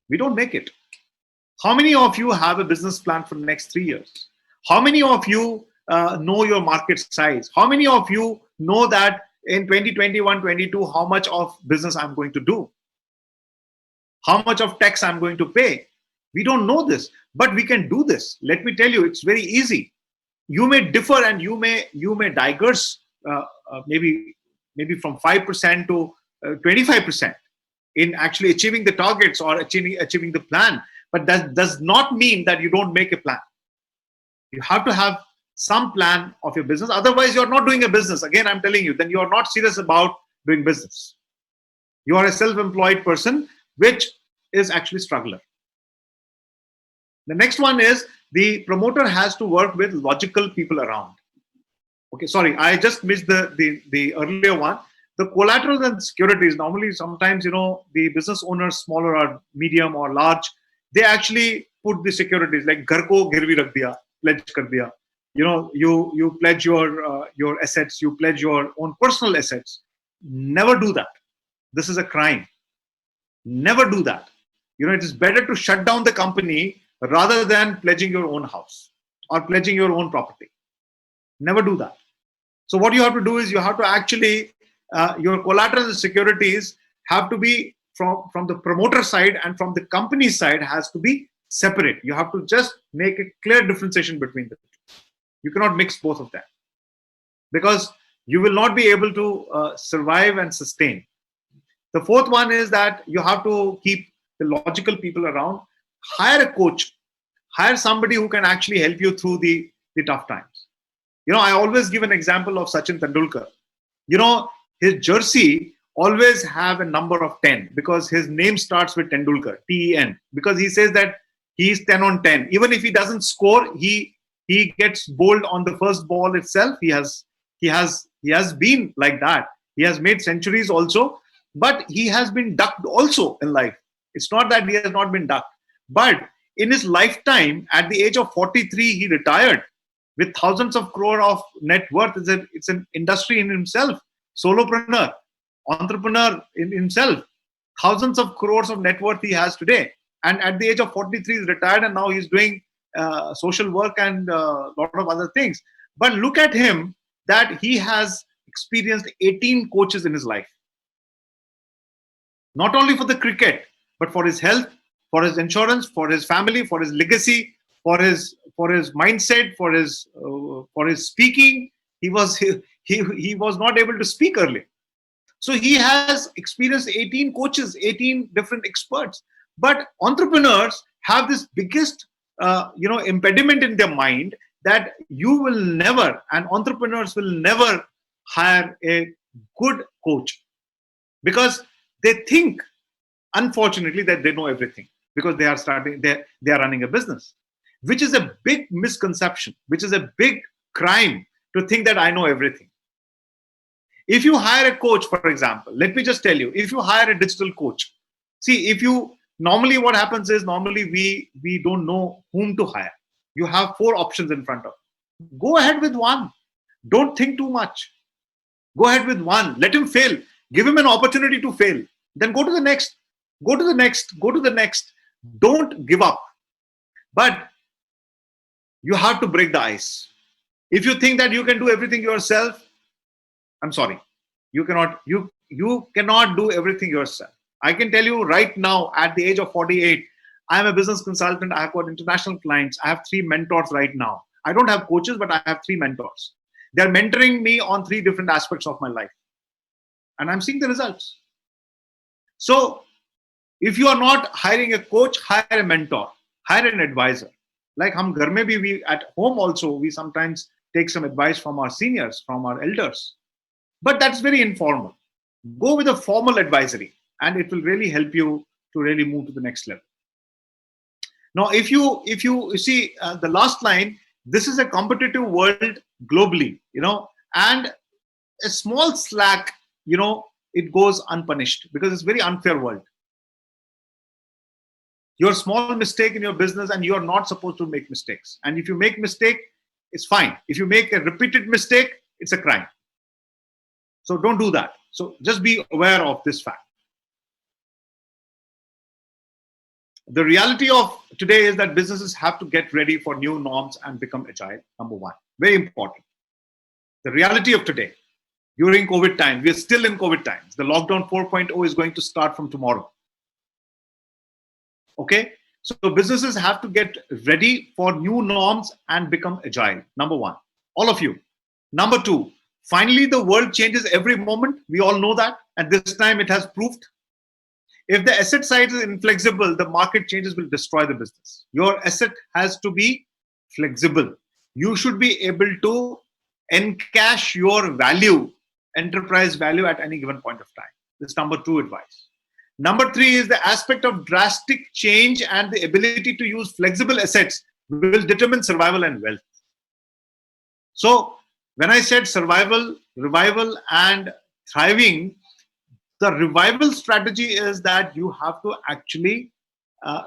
We don't make it. How many of you have a business plan for the next 3 years? How many of you know your market size? How many of you know that in 2021, 22, how much of business I'm going to do? How much of tax I'm going to pay? We don't know this, but we can do this. Let me tell you, it's very easy. You may differ and you may digress maybe from 5% to 25% in actually achieving the targets or achieving the plan. But that does not mean that you don't make a plan. You have to have some plan of your business. Otherwise, you're not doing a business. Again, I'm telling you, then you are not serious about doing business. You are a self-employed person, which is actually struggler. The next one is the promoter has to work with logical people around. Okay, sorry, I just missed the earlier one. The collaterals and securities, normally sometimes, the business owners, smaller or medium or large, they actually put the securities like ghar ko girvi rakh diya, pledge kar diya. You pledge your assets, you pledge your own personal assets. Never do that. This is a crime. Never do that. It is better to shut down the company rather than pledging your own house or pledging your own property. Never do that. So what you have to do is you have to actually, your collateral and securities have to be from the promoter side, and from the company side has to be separate. You have to just make a clear differentiation between the two. You cannot mix both of them, because you will not be able to survive and sustain. The fourth one is that you have to keep the logical people around. Hire a coach. Hire somebody who can actually help you through the tough times. I always give an example of Sachin Tendulkar. His jersey always have a number of 10 because his name starts with Tendulkar, TEN, because he says that he's 10 on 10. Even if he doesn't score, he gets bowled on the first ball itself. He has been like that. He has made centuries also, but he has been ducked also in life. It's not that he has not been ducked, but in his lifetime, at the age of 43, he retired with thousands of crore of net worth. It's an industry in himself. Solopreneur, entrepreneur in himself. Thousands of crores of net worth he has today. And at the age of 43, he's retired, and now he's doing social work and a lot of other things. But look at him, that he has experienced 18 coaches in his life. Not only for the cricket, but for his health, for his insurance, for his family, for his legacy, for his mindset, for his speaking. He was not able to speak earlier. So he has experienced 18 coaches, 18 different experts. But entrepreneurs have this biggest impediment in their mind, that you will never, and entrepreneurs will never hire a good coach, because they think, unfortunately, that they know everything because they are running a business, which is a big misconception, which is a big crime to think that I know everything. If you hire a coach, for example, let me just tell you, if you hire a digital coach, normally what happens is, we don't know whom to hire. You have 4 options in front of you. Go ahead with one. Don't think too much. Go ahead with one. Let him fail. Give him an opportunity to fail. Then go to the next. Go to the next. Go to the next. Don't give up. But you have to break the ice. If you think that you can do everything yourself, I'm sorry. You cannot do everything yourself. I can tell you right now, at the age of 48, I am a business consultant. I have got international clients. I have 3 mentors right now. I don't have coaches, but I have 3 mentors. They're mentoring me on 3 different aspects of my life. And I'm seeing the results. So If you are not hiring a coach, hire a mentor, hire an advisor. Like hum ghar mein bhi, we at home also, we sometimes take some advice from our seniors, from our elders. But that's very informal. Go with a formal advisory, and it will really help you to really move to the next level. Now, if you see the last line, this is a competitive world globally, and a small slack, it goes unpunished because it's a very unfair world. Your small mistake in your business, and you are not supposed to make mistakes. And if you make mistake, it's fine. If you make a repeated mistake, it's a crime. So don't do that. So just be aware of this fact. The reality of today is that businesses have to get ready for new norms and become agile. Number one, very important. The reality of today, during COVID times, we're still in COVID times. The lockdown 4.0 is going to start from tomorrow. Okay, so businesses have to get ready for new norms and become agile. Number one, all of you. Number two, finally, the world changes every moment. We all know that. And this time it has proved. If the asset side is inflexible, the market changes will destroy the business. Your asset has to be flexible. You should be able to encash your value, enterprise value at any given point of time. This is number two advice. Number three is the aspect of drastic change and the ability to use flexible assets will determine survival and wealth. So when I said survival, revival, and thriving, the revival strategy is that you have to actually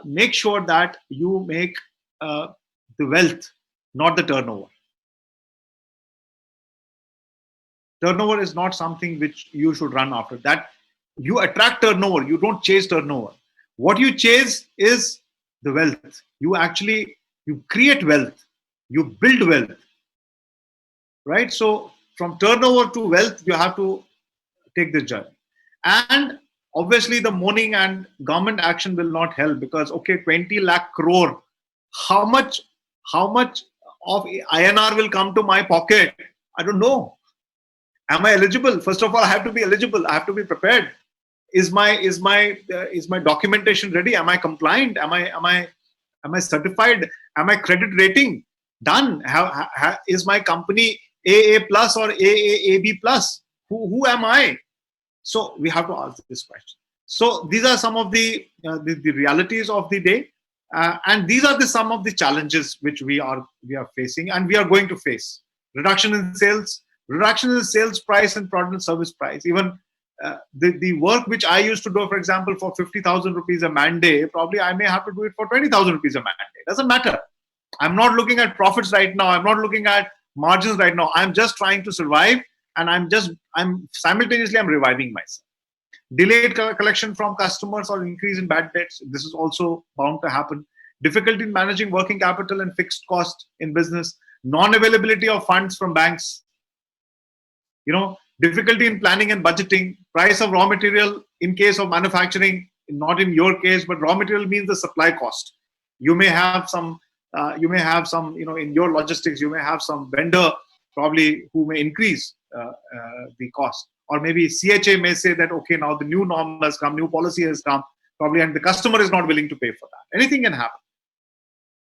make sure that you make the wealth, not the turnover. Turnover is not something which you should run after. That you attract turnover, you don't chase turnover. What you chase is the wealth. You create wealth, you build wealth, right? So from turnover to wealth, you have to take this journey. And obviously the moaning and government action will not help, because 20 lakh crore, how much of INR will come to my pocket? I don't know. Am I eligible? First of all, I have to be eligible. I have to be prepared. Is my documentation ready? Am I compliant? Am I certified? Am I credit rating done? Is my company AA plus or AAAB plus? Who am I? So we have to ask this question. So these are some of the realities of the day, and these are some of the challenges which we are facing and we are going to face. Reduction in sales price and product and service price. Even the work which I used to do, for example, for 50,000 rupees a man day, probably I may have to do it for 20,000 rupees a man day. Doesn't matter. I'm not looking at profits right now. I'm not looking at margins right now. I'm just trying to survive, and I'm simultaneously reviving myself. Delayed collection from customers or increase in bad debts. This is also bound to happen. Difficulty in managing working capital and fixed cost in business. Non-availability of funds from banks. Difficulty in planning and budgeting. Price of raw material in case of manufacturing, not in your case, but raw material means the supply cost. You may have some, in your logistics, you may have some vendor probably who may increase the cost. Or maybe CHA may say that, now the new norm has come, new policy has come, probably, and the customer is not willing to pay for that. Anything can happen.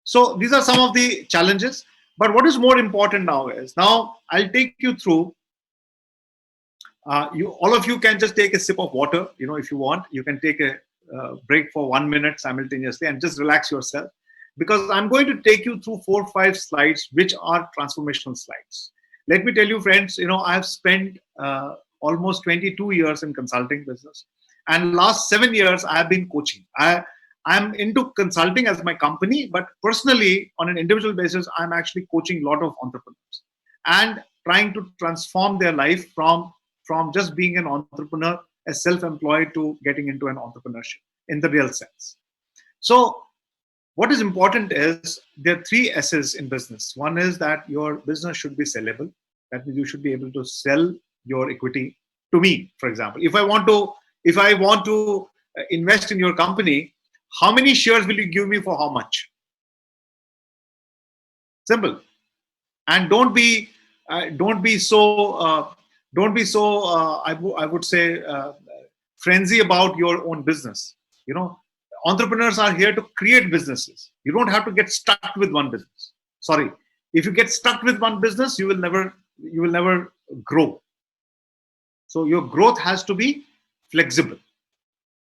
So these are some of the challenges. But what is more important now is, now I'll take you through, all of you can just take a sip of water, if you want. You can take a break for 1 minute simultaneously and just relax yourself, because I'm going to take you through 4 or 5 slides which are transformational slides. Let me tell you, friends, I have spent almost 22 years in consulting business, and last 7 years I have been coaching. I'm into consulting as my company, but personally, on an individual basis, I'm actually coaching a lot of entrepreneurs and trying to transform their life from just being an entrepreneur, a self-employed, to getting into an entrepreneurship in the real sense. So what is important is there are 3 S's in business. One is that your business should be sellable. That means you should be able to sell your equity to me, for example. If I want to invest in your company, how many shares will you give me for how much? Simple. And don't be so I would say frenzy about your own business. You know, entrepreneurs are here to create businesses. You don't have to get stuck with one business. Sorry, if you get stuck with one business, you will never grow. So your growth has to be flexible.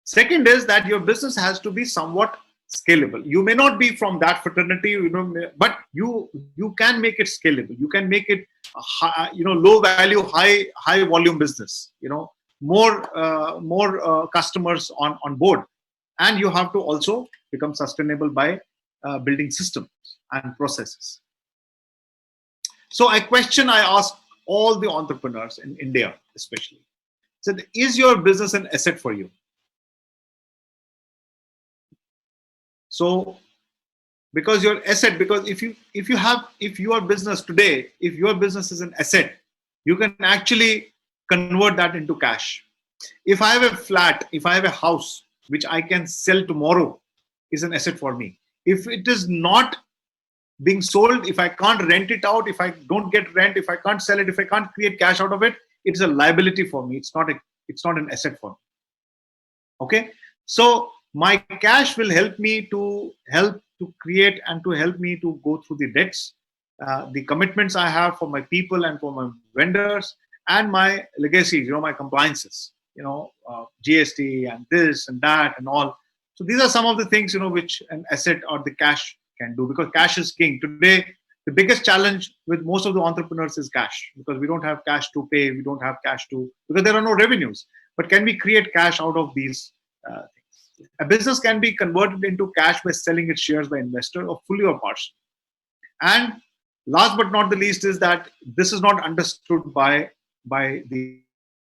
Second is that your business has to be somewhat scalable. You may not be from that fraternity, but you can make it scalable. You can make it a high, low value, high volume business. More customers on board, and you have to also become sustainable by building systems and processes. So I ask all the entrepreneurs in India, especially, said, is your business an asset for you? So, because your asset, because if your business today, if your business is an asset, you can actually convert that into cash. If I have a flat, if I have a house which I can sell tomorrow, is an asset for me. If it is not being sold, if I can't rent it out, if I don't get rent, if I can't sell it, if I can't create cash out of it, it's a liability for me. It's not an asset for me. Okay, so my cash will help me to create and to help me to go through the debts, the commitments I have for my people and for my vendors, and my legacies, my compliances, GST and this and that and all. So these are some of the things, which an asset or the cash can do, because cash is king. Today, the biggest challenge with most of the entrepreneurs is cash, because we don't have cash to pay, we don't have cash because there are no revenues. But can we create cash out of these things? A business can be converted into cash by selling its shares by investor, or fully or partially. And last but not the least is that this is not understood by the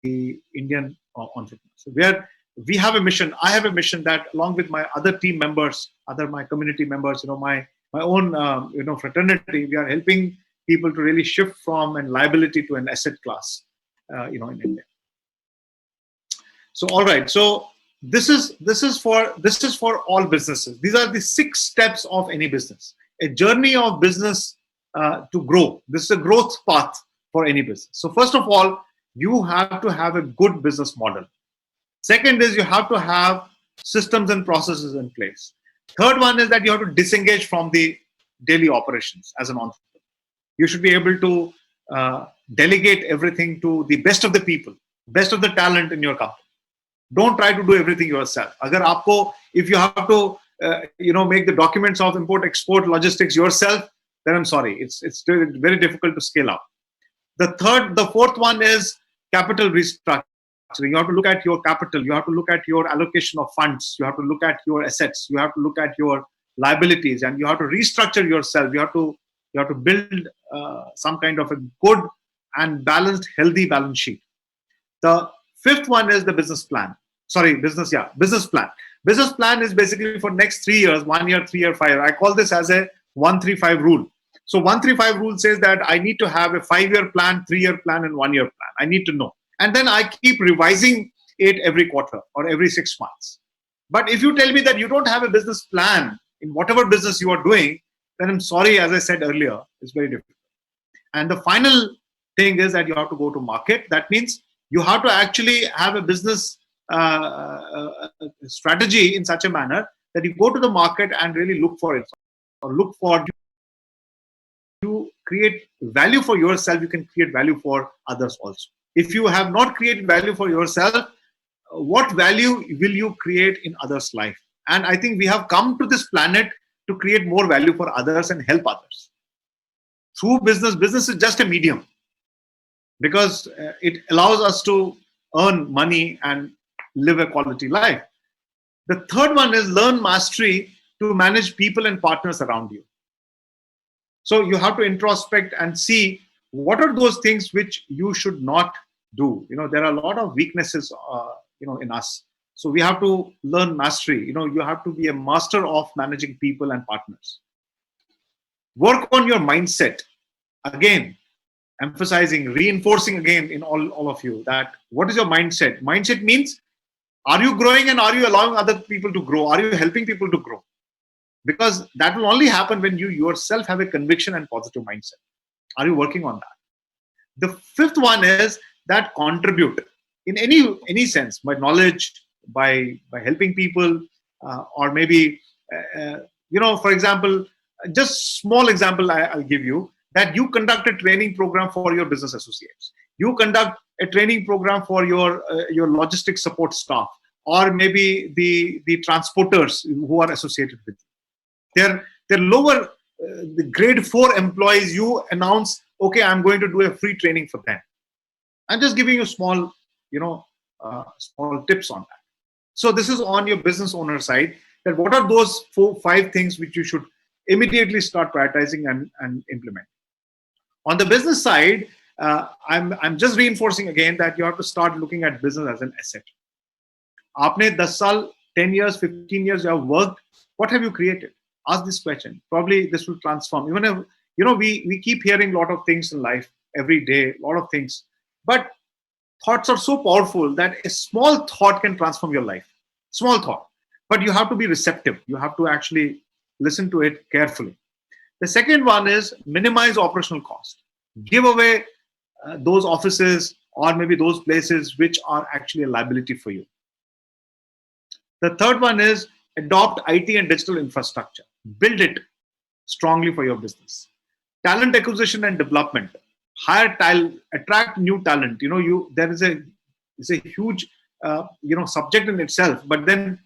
Indian entrepreneurs. So where we have a mission, I have a mission that, along with my other team members, my community members, my own fraternity, we are helping people to really shift from a liability to an asset class, in India. So all right, so this is for all businesses. These are the 6 steps of any business. A journey of business to grow. This is a growth path for any business. So first of all, you have to have a good business model. Second is you have to have systems and processes in place. Third one is that you have to disengage from the daily operations as an entrepreneur. You should be able to delegate everything to the best of the people, best of the talent in your company. Don't try to do everything yourself. If you have to make the documents of import, export, logistics yourself, then I'm sorry, it's very difficult to scale up. The fourth one is capital restructuring. You have to look at your capital. You have to look at your allocation of funds. You have to look at your assets. You have to look at your liabilities, and you have to restructure yourself. You have to build some kind of a good and balanced, healthy balance sheet. The fifth one is the business plan. Business plan. Business plan is basically for next 3 years, 1 year, 3 year, 5 year. I call this as a 1-3-5 rule. So 1-3-5 rule says that I need to have a 5-year plan, 3-year plan, and 1-year plan. I need to know. And then I keep revising it every quarter or every 6 months. But if you tell me that you don't have a business plan in whatever business you are doing, then I'm sorry, as I said earlier, it's very difficult. And the final thing is that you have to go to market. That means you have to actually have a business strategy in such a manner that you go to the market and really look for it, or look for to create value for yourself. You can create value for others also. If you have not created value for yourself, what value will you create in others' life? And I think we have come to this planet to create more value for others and help others. Through business is just a medium, because it allows us to earn money and live a quality life. The third one is learn mastery to manage people and partners around you. So you have to introspect and see what are those things which you should not do. There are a lot of weaknesses, in us. So we have to learn mastery. You have to be a master of managing people and partners. Work on your mindset. Again, emphasizing, reinforcing again in all of you that what is your mindset? Mindset means, are you growing and are you allowing other people to grow? Are you helping people to grow? Because that will only happen when you yourself have a conviction and positive mindset. Are you working on that? The fifth one is that contribute in any sense, by knowledge, by helping people, or maybe for example, just small example I'll give you, that you conduct a training program for your business associates, you conduct a training program for your logistics support staff, or maybe the transporters who are associated with you. They're lower, the grade 4 employees, you announce, okay, I'm going to do a free training for them. I'm just giving you small, small tips on that. So this is on your business owner side, that what are those 4-5 things which you should immediately start prioritizing and implement. On the business side, I'm just reinforcing again that you have to start looking at business as an asset. Aapne 10 saal, 10 years, 15 years you have worked, what have you created? Ask this question. Probably this will transform. Even if, we keep hearing a lot of things in life every day, a lot of things. But thoughts are so powerful that a small thought can transform your life. Small thought. But you have to be receptive. You have to actually listen to it carefully. The second one is minimize operational cost. Give away those offices or maybe those places which are actually a liability for you. The third one is adopt IT and digital infrastructure. Build it strongly for your business. Talent acquisition and development. Hire talent, attract new talent. There is it's a huge subject in itself. But then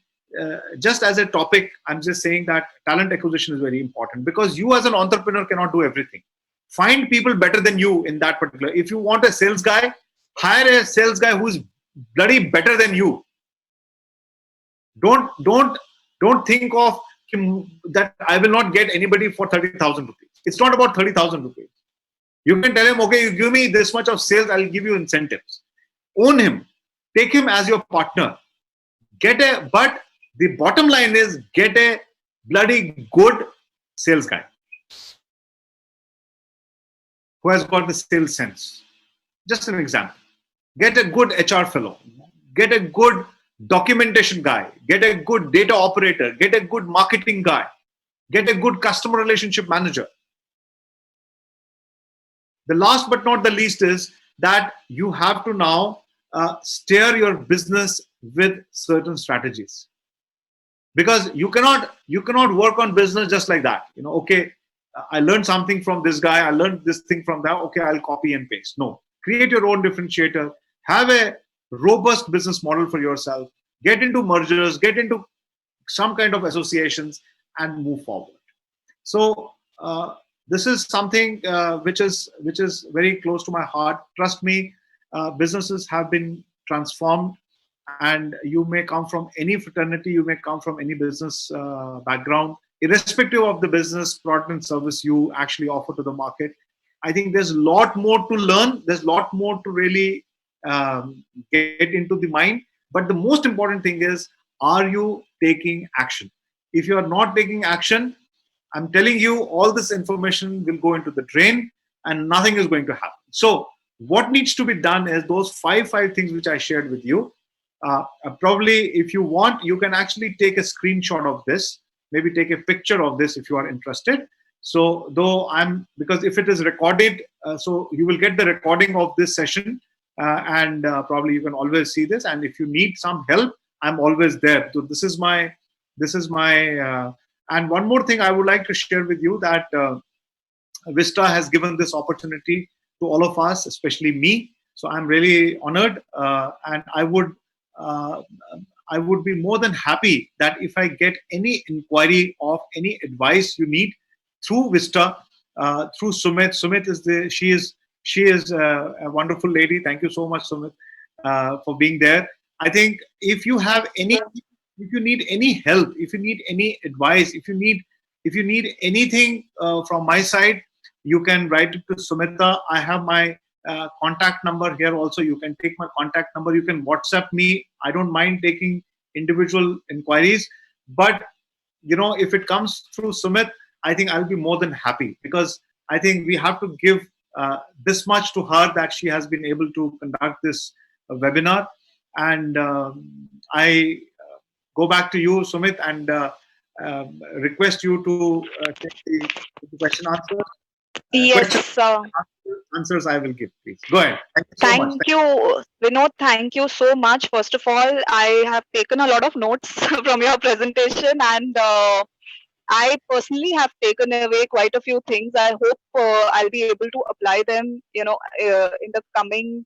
just as a topic, I'm just saying that talent acquisition is very important, because you as an entrepreneur cannot do everything. Find people better than you in that particular. If you want a sales guy, hire a sales guy who's bloody better than you. Don't think of that I will not get anybody for 30,000 rupees. It's not about 30,000 rupees. You can tell him, okay, you give me this much of sales, I'll give you incentives. Own him. Take him as your partner. But the bottom line is, get a bloody good sales guy who has got the sales sense. Just an example. Get a good HR fellow. Get a good documentation guy. Get a good data operator. Get a good marketing guy. Get a good customer relationship manager. The last but not the least is that you have to now steer your business with certain strategies, because you cannot work on business just like that. Okay, I learned something from this guy, I learned this thing from that, okay, I'll copy and paste. No, create your own differentiator, have a robust business model for yourself, get into mergers, get into some kind of associations, and move forward. So this is something which is very close to my heart. Trust me, businesses have been transformed, and you may come from any fraternity, you may come from any business background, irrespective of the business product and service you actually offer to the market. I think there's a lot more to learn. There's a lot more to really get into the mind. But the most important thing is, are you taking action? If you are not taking action, I'm telling you, all this information will go into the drain and nothing is going to happen. So what needs to be done is those five things which I shared with you. Probably if you want, you can actually take a screenshot of this, maybe take a picture of this if you are interested. So because if it is recorded, so you will get the recording of this session, and probably you can always see this. And if you need some help, I'm always there. So this is my, and one more thing I would like to share with you, that Vista has given this opportunity to all of us, especially me. So I'm really honored, and I would be more than happy that if I get any inquiry of any advice you need through Vista, through Sumit. Sumit she is a wonderful lady. Thank you so much, Sumit, for being there. I think if you need any help, if you need any advice, if you need anything from my side, you can write it to Sumita. I have my contact number here also. You can take my contact number. You can WhatsApp me. I don't mind taking individual inquiries, but if it comes through Sumit, I think I'll be more than happy, because I think we have to give this much to her, that she has been able to conduct this webinar. And I go back to you, Sumit, and request you to take the question answer. Yes. Answers I will give, please. Go ahead. Thank you so much. Thank you, Vinod. Thank you so much. First of all, I have taken a lot of notes from your presentation, and I personally have taken away quite a few things. I hope I'll be able to apply them, in the coming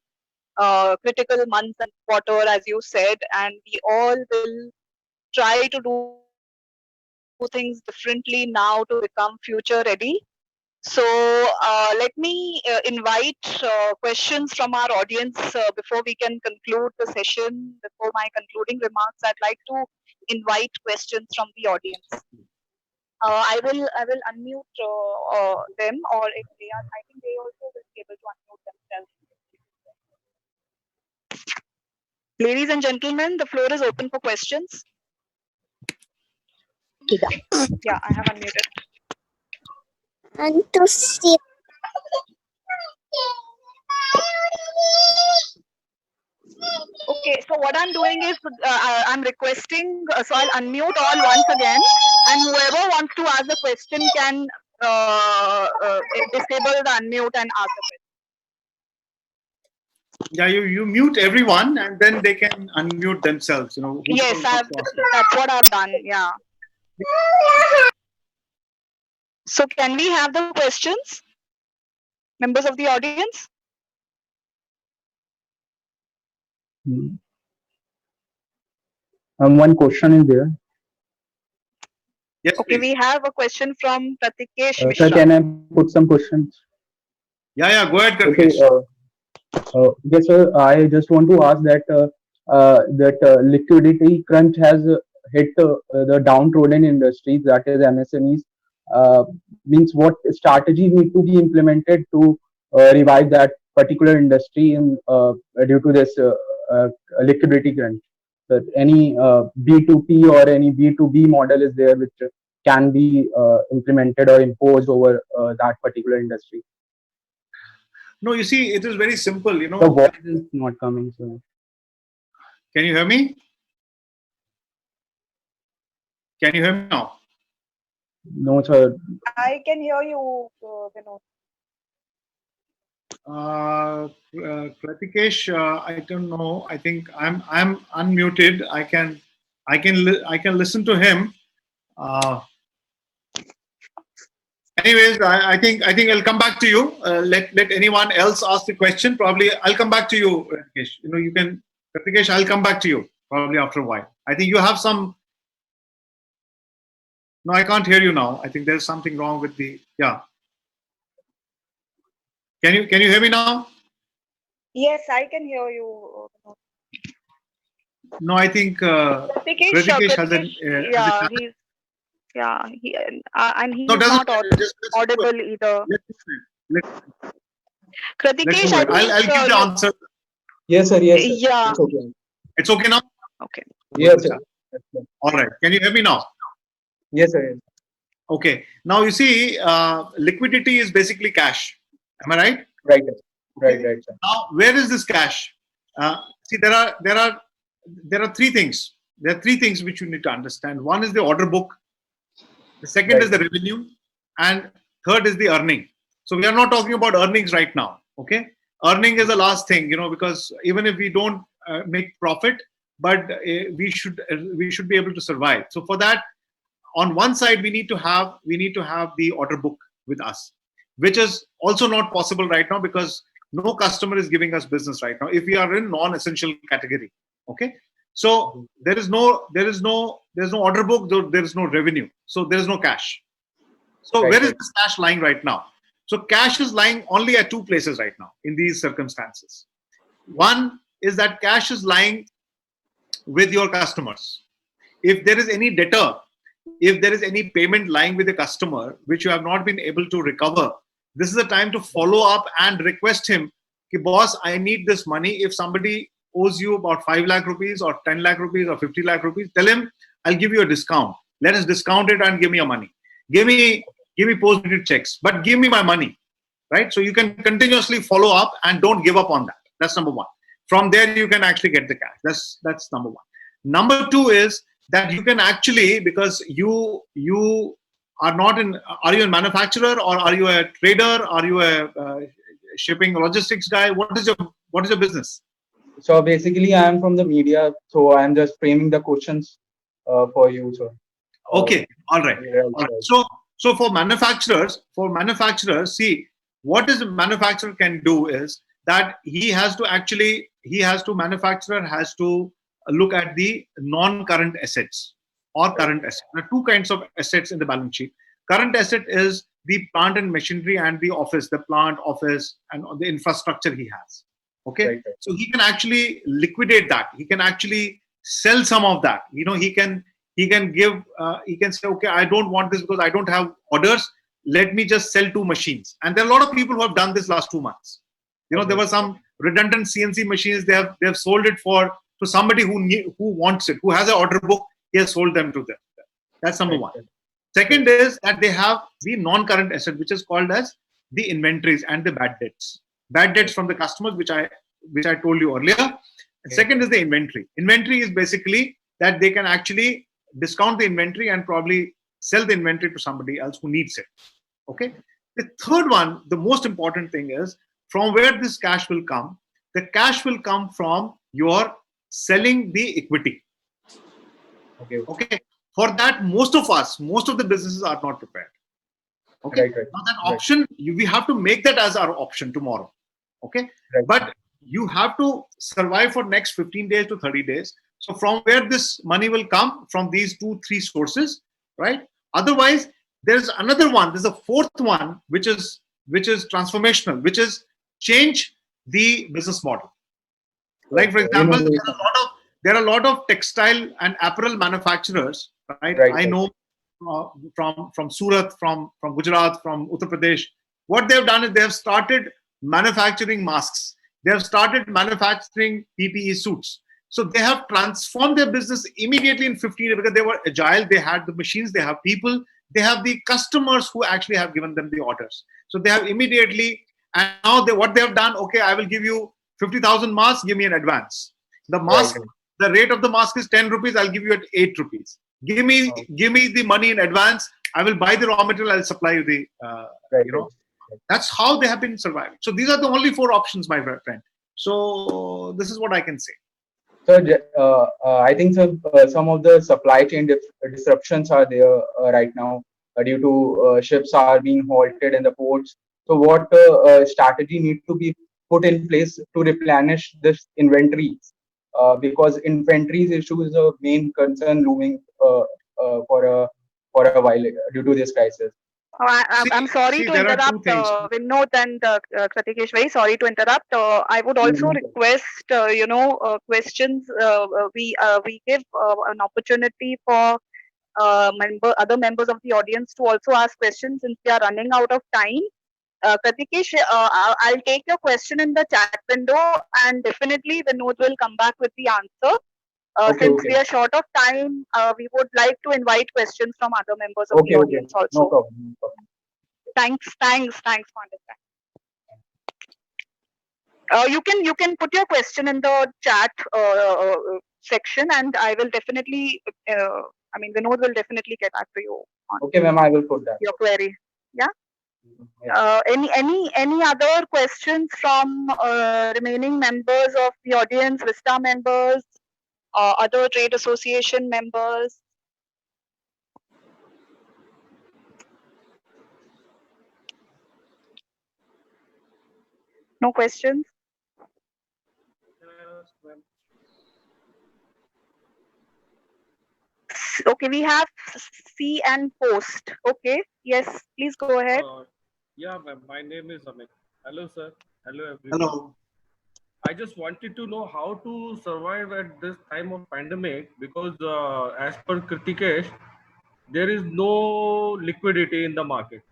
critical months and quarter, as you said, and we all will try to do things differently now to become future ready. So let me invite questions from our audience before we can conclude the session. Before my concluding remarks, I'd like to invite questions from the audience. I will unmute them, or if they are, I think they also will be able to unmute themselves. Ladies and gentlemen, the floor is open for questions. Yeah, I have unmuted. And to see. Okay, so what I'm doing is I'm requesting, so I'll unmute all once again, and whoever wants to ask the question can disable the unmute and ask the question. Yeah, you mute everyone and then they can unmute themselves. Yes, that's what I've done. Yeah. So can we have the questions, members of the audience? One question is there. Yes, Okay, please. we have a question from Pratikesh Sir, Mishra. can I put some questions? Yeah, go ahead, Okay. Kartikesh. Yes, sir. I just want to ask that liquidity crunch has hit the downtrodden industries, that is MSMEs. Means what strategies need to be implemented to revive that particular industry due to this liquidity crunch? That any B2P or any B2B model is there which can be implemented or imposed over that particular industry? No, you see, it is very simple. The voice is not coming, so. Can you hear me? Can you hear me now? No, sir. I can hear you, Vinod. Kratikesh, I don't know. I think I'm unmuted. I can listen to him. Anyways, I think I'll come back to you. Let anyone else ask the question. Probably I'll come back to you, Kratikesh. You can, Kratikesh. I'll come back to you probably after a while. I think you have some. No, I can't hear you now. I think there's something wrong with the. Yeah. Can you hear me now? Yes, I can hear you. No, I think Kratikesh hasn't. and he's No, not just audible either. Let's Kratikesh, I think I'll give the answer. Yes, sir. Yes, sir. Yeah. It's okay. It's okay now? Okay. Yes, sir. All right. Can you hear me now? Yes, sir. Yes. Okay. Now you see, liquidity is basically cash. Am I right? Right. Right, sir. Now, where is this cash? See, there are three things. There are three things which you need to understand. One is the order book. The second is the revenue, and third is the earning. So we are not talking about earnings right now. Okay, earning is the last thing, because even if we don't make profit, but we should be able to survive. So for that, on one side, we need to have the order book with us, which is also not possible right now because no customer is giving us business right now if we are in non-essential category. Okay, so there is no order book, there is no revenue, so there is no cash. So where is this cash lying right now? So cash is lying only at two places right now in these circumstances. One is that cash is lying with your customers. If there is any debtor, if there is any payment lying with the customer which you have not been able to recover, this is the time to follow up and request him, boss, I need this money. If somebody owes you about 5 lakh rupees or 10 lakh rupees or 50 lakh rupees, tell him, I'll give you a discount. Let us discount it and give me your money. Give me post-dated checks, but give me my money, right? So you can continuously follow up and don't give up on that. That's number one. From there, you can actually get the cash. That's number one. Number two is that you can actually, because you are not in. Are you a manufacturer, or are you a trader? Are you a shipping logistics guy? What is your business? So basically, I am from the media, so I am just framing the questions for you, sir. Okay, all right. Right, All right. right. So for manufacturers, see, what is a manufacturer can do is that manufacturer has to look at the non-current assets or current assets. There are two kinds of assets in the balance sheet. Current asset is the plant and machinery and the office, the plant, office, and the infrastructure he has. Okay, Right, right. so he can actually liquidate that. He can actually sell some of that. He can give. He can say, okay, I don't want this because I don't have orders. Let me just sell 2 machines. And there are a lot of people who have done this last 2 months. There were some redundant CNC machines. They have sold it to somebody who wants it, who has an order book. He has sold them to them. That's number one. Second is that they have the non-current asset, which is called as the inventories and the bad debts. Bad debts from the customers, which I told you earlier. And second is the inventory. Inventory is basically that they can actually discount the inventory and probably sell the inventory to somebody else who needs it. Okay. The third one, the most important thing is from where this cash will come. The cash will come from your selling the equity. Okay. For that, most of the businesses are not prepared. Okay. Right. Now that option, we have to make that as our option tomorrow. Okay. But you have to survive for next 15 days to 30 days. So from where this money will come, from these 2-3 sources, right? Otherwise, there's another one. There's a fourth one, which is transformational, which is change the business model. Like for example, there are a lot of textile and apparel manufacturers, right? I know from Surat, from Gujarat, from Uttar Pradesh. What they've done is they have started manufacturing masks. They have started manufacturing PPE suits. So they have transformed their business immediately in 15 days because they were agile. They had the machines, they have people, they have the customers who actually have given them the orders. So they have immediately, and now what they have done, okay, I will give you 50,000 masks, give me an advance. The mask, the rate of the mask is 10 rupees, I'll give you at 8 rupees. Give me the money in advance, I will buy the raw material, I'll supply you the, That's how they have been surviving. So these are the only 4 options, my friend. So this is what I can say. So I think some of the supply chain disruptions are there right now due to ships are being halted in the ports. So what strategy need to be put in place to replenish this inventory? Because inventories issue is a main concern looming for a while due to this crisis. I'm sorry to interrupt, Vinod and Kratikesh. Very sorry to interrupt. I would also request, questions. We give an opportunity for other members of the audience to also ask questions since we are running out of time. Kratikesh, I'll take your question in the chat window, and definitely Vinod will come back with the answer. Since we are short of time, we would like to invite questions from other members of the audience also. No problem. Thanks for understanding. You can put your question in the chat section, and I will definitely. Vinod will definitely get back to you. Okay, ma'am, I will put that. Your query. Yeah. Any other questions from remaining members of the audience, Vista members, other trade association members? No questions? Okay, we have see and post. Okay, yes, please go ahead. Yeah, ma'am. My name is Amit. Hello, sir. Hello, everyone. Hello. I just wanted to know how to survive at this time of pandemic because as per Kritikesh, there is no liquidity in the market.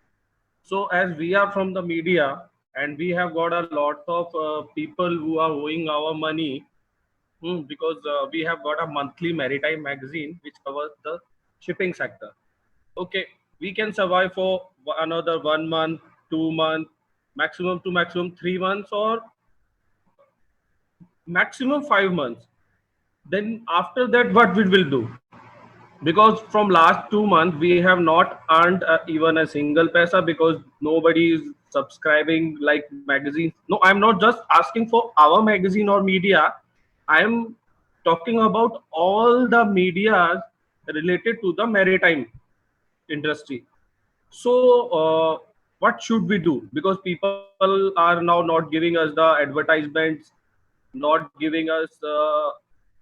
So as we are from the media and we have got a lot of people who are owing our money because we have got a monthly maritime magazine which covers the shipping sector. Okay, we can survive for another 1 month, 2 months, maximum 3 months, or maximum 5 months. Then after that, what we will do? Because from last 2 months we have not earned even a single paisa, because nobody is subscribing like magazines. No, I'm not just asking for our magazine or media. I am talking about all the media related to the maritime industry. So what should we do? Because people are now not giving us the advertisements, not giving us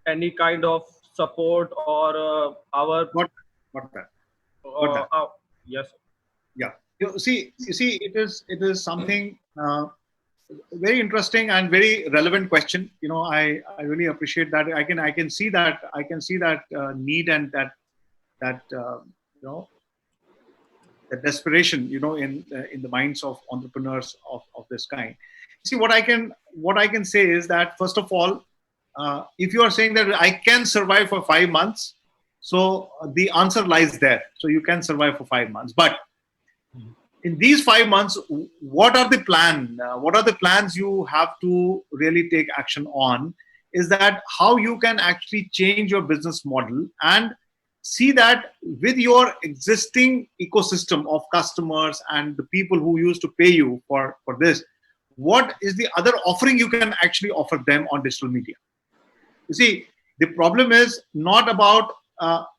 any kind of support, or our Got got that. Got uh, that. uh, yes. Yeah. You see, it is something very interesting and very relevant question. I really appreciate that. I can see that need and that you know the desperation, in the minds of entrepreneurs of this kind. See, what I can say is that, first of all, if you are saying that I can survive for 5 months, so the answer lies there. So you can survive for 5 months, but in these 5 months, what are the plans you have to really take action on? Is that how you can actually change your business model and see that with your existing ecosystem of customers and the people who used to pay you for this, what is the other offering you can actually offer them on digital media? You see, the problem is not about,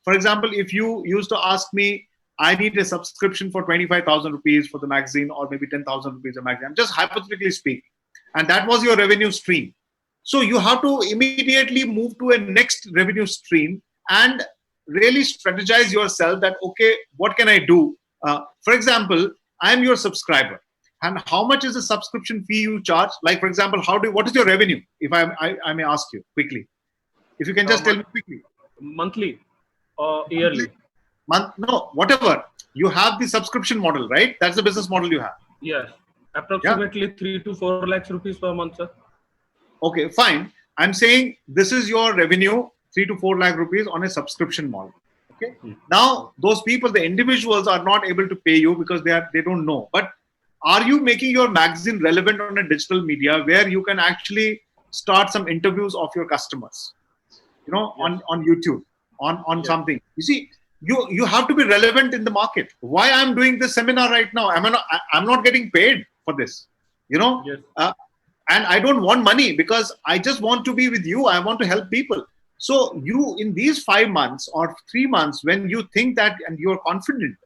for example, if you used to ask me, I need a subscription for 25,000 rupees for the magazine, or maybe 10,000 rupees a magazine. I'm just hypothetically speaking. And that was your revenue stream. So you have to immediately move to a next revenue stream and really strategize yourself that, okay, what can I do? For example, I'm your subscriber. And how much is the subscription fee you charge? Like, for example, what is your revenue? If I may ask you quickly. If you can just tell me quickly. Monthly or yearly? No, whatever. You have the subscription model, right? That's the business model you have. Yes, Yeah. approximately 3 to 4 lakhs rupees per month, sir. Okay, fine. I'm saying this is your revenue, 3 to 4 lakh rupees on a subscription model. Okay. Now, those people, the individuals, are not able to pay you because they don't know. But are you making your magazine relevant on a digital media where you can actually start some interviews of your customers? On YouTube, on Yes. something. You see, you have to be relevant in the market. Why I'm doing this seminar right now? I'm not getting paid for this. Yes. And I don't want money, because I just want to be with you. I want to help people. So you, in these 5 months or 3 months, when you think that and you're confident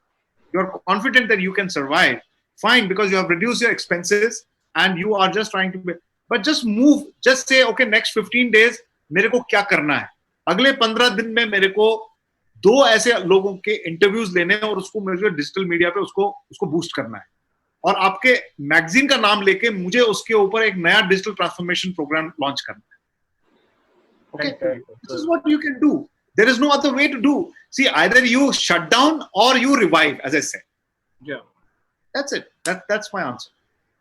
that you can survive, fine, because you have reduced your expenses and you are just trying to be, but just say, okay, next 15 days मेरे को क्या करना है, अगले 15 दिन में मेरे को 2 ऐसे लोगों के इंटरव्यूज लेने हैं और उसको मुझे डिजिटल मीडिया पे उसको बूस्ट करना है, और आपके मैगजीन का नाम लेके मुझे उसके ऊपर एक नया डिजिटल ट्रांसफॉर्मेशन प्रोग्राम लॉन्च करना है. Okay, this is what you can do. There is no other way to do. See, either you shut down or you revive, as I said. Yeah. That's it. That's my answer.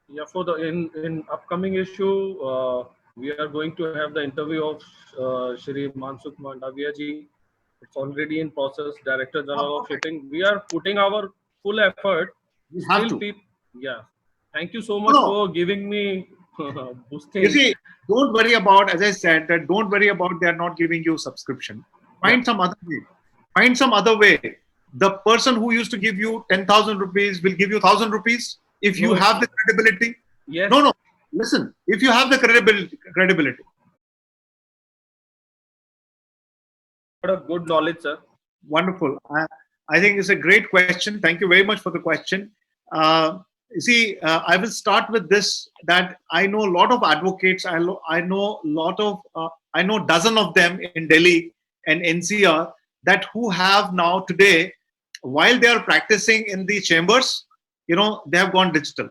Yeah, for the in upcoming issue, we are going to have the interview of Shri Mansukh Mandavia ji. It's already in process. Director General of Shipping. We are putting our full effort. You have to. Yeah. Thank you so much for giving me boosting. You see, don't worry about, as I said, that don't worry about they are not giving you subscription. Find some other way. Find some other way. The person who used to give you 10,000 rupees will give you 1,000 rupees if you have the credibility. Yes. No. Listen, if you have the credibility. What a good knowledge, sir. Wonderful. I think it's a great question. Thank you very much for the question. You see, I will start with this, that I know a lot of advocates. I know dozen of them in Delhi and NCR that who have now today, while they are practicing in the chambers, they have gone digital.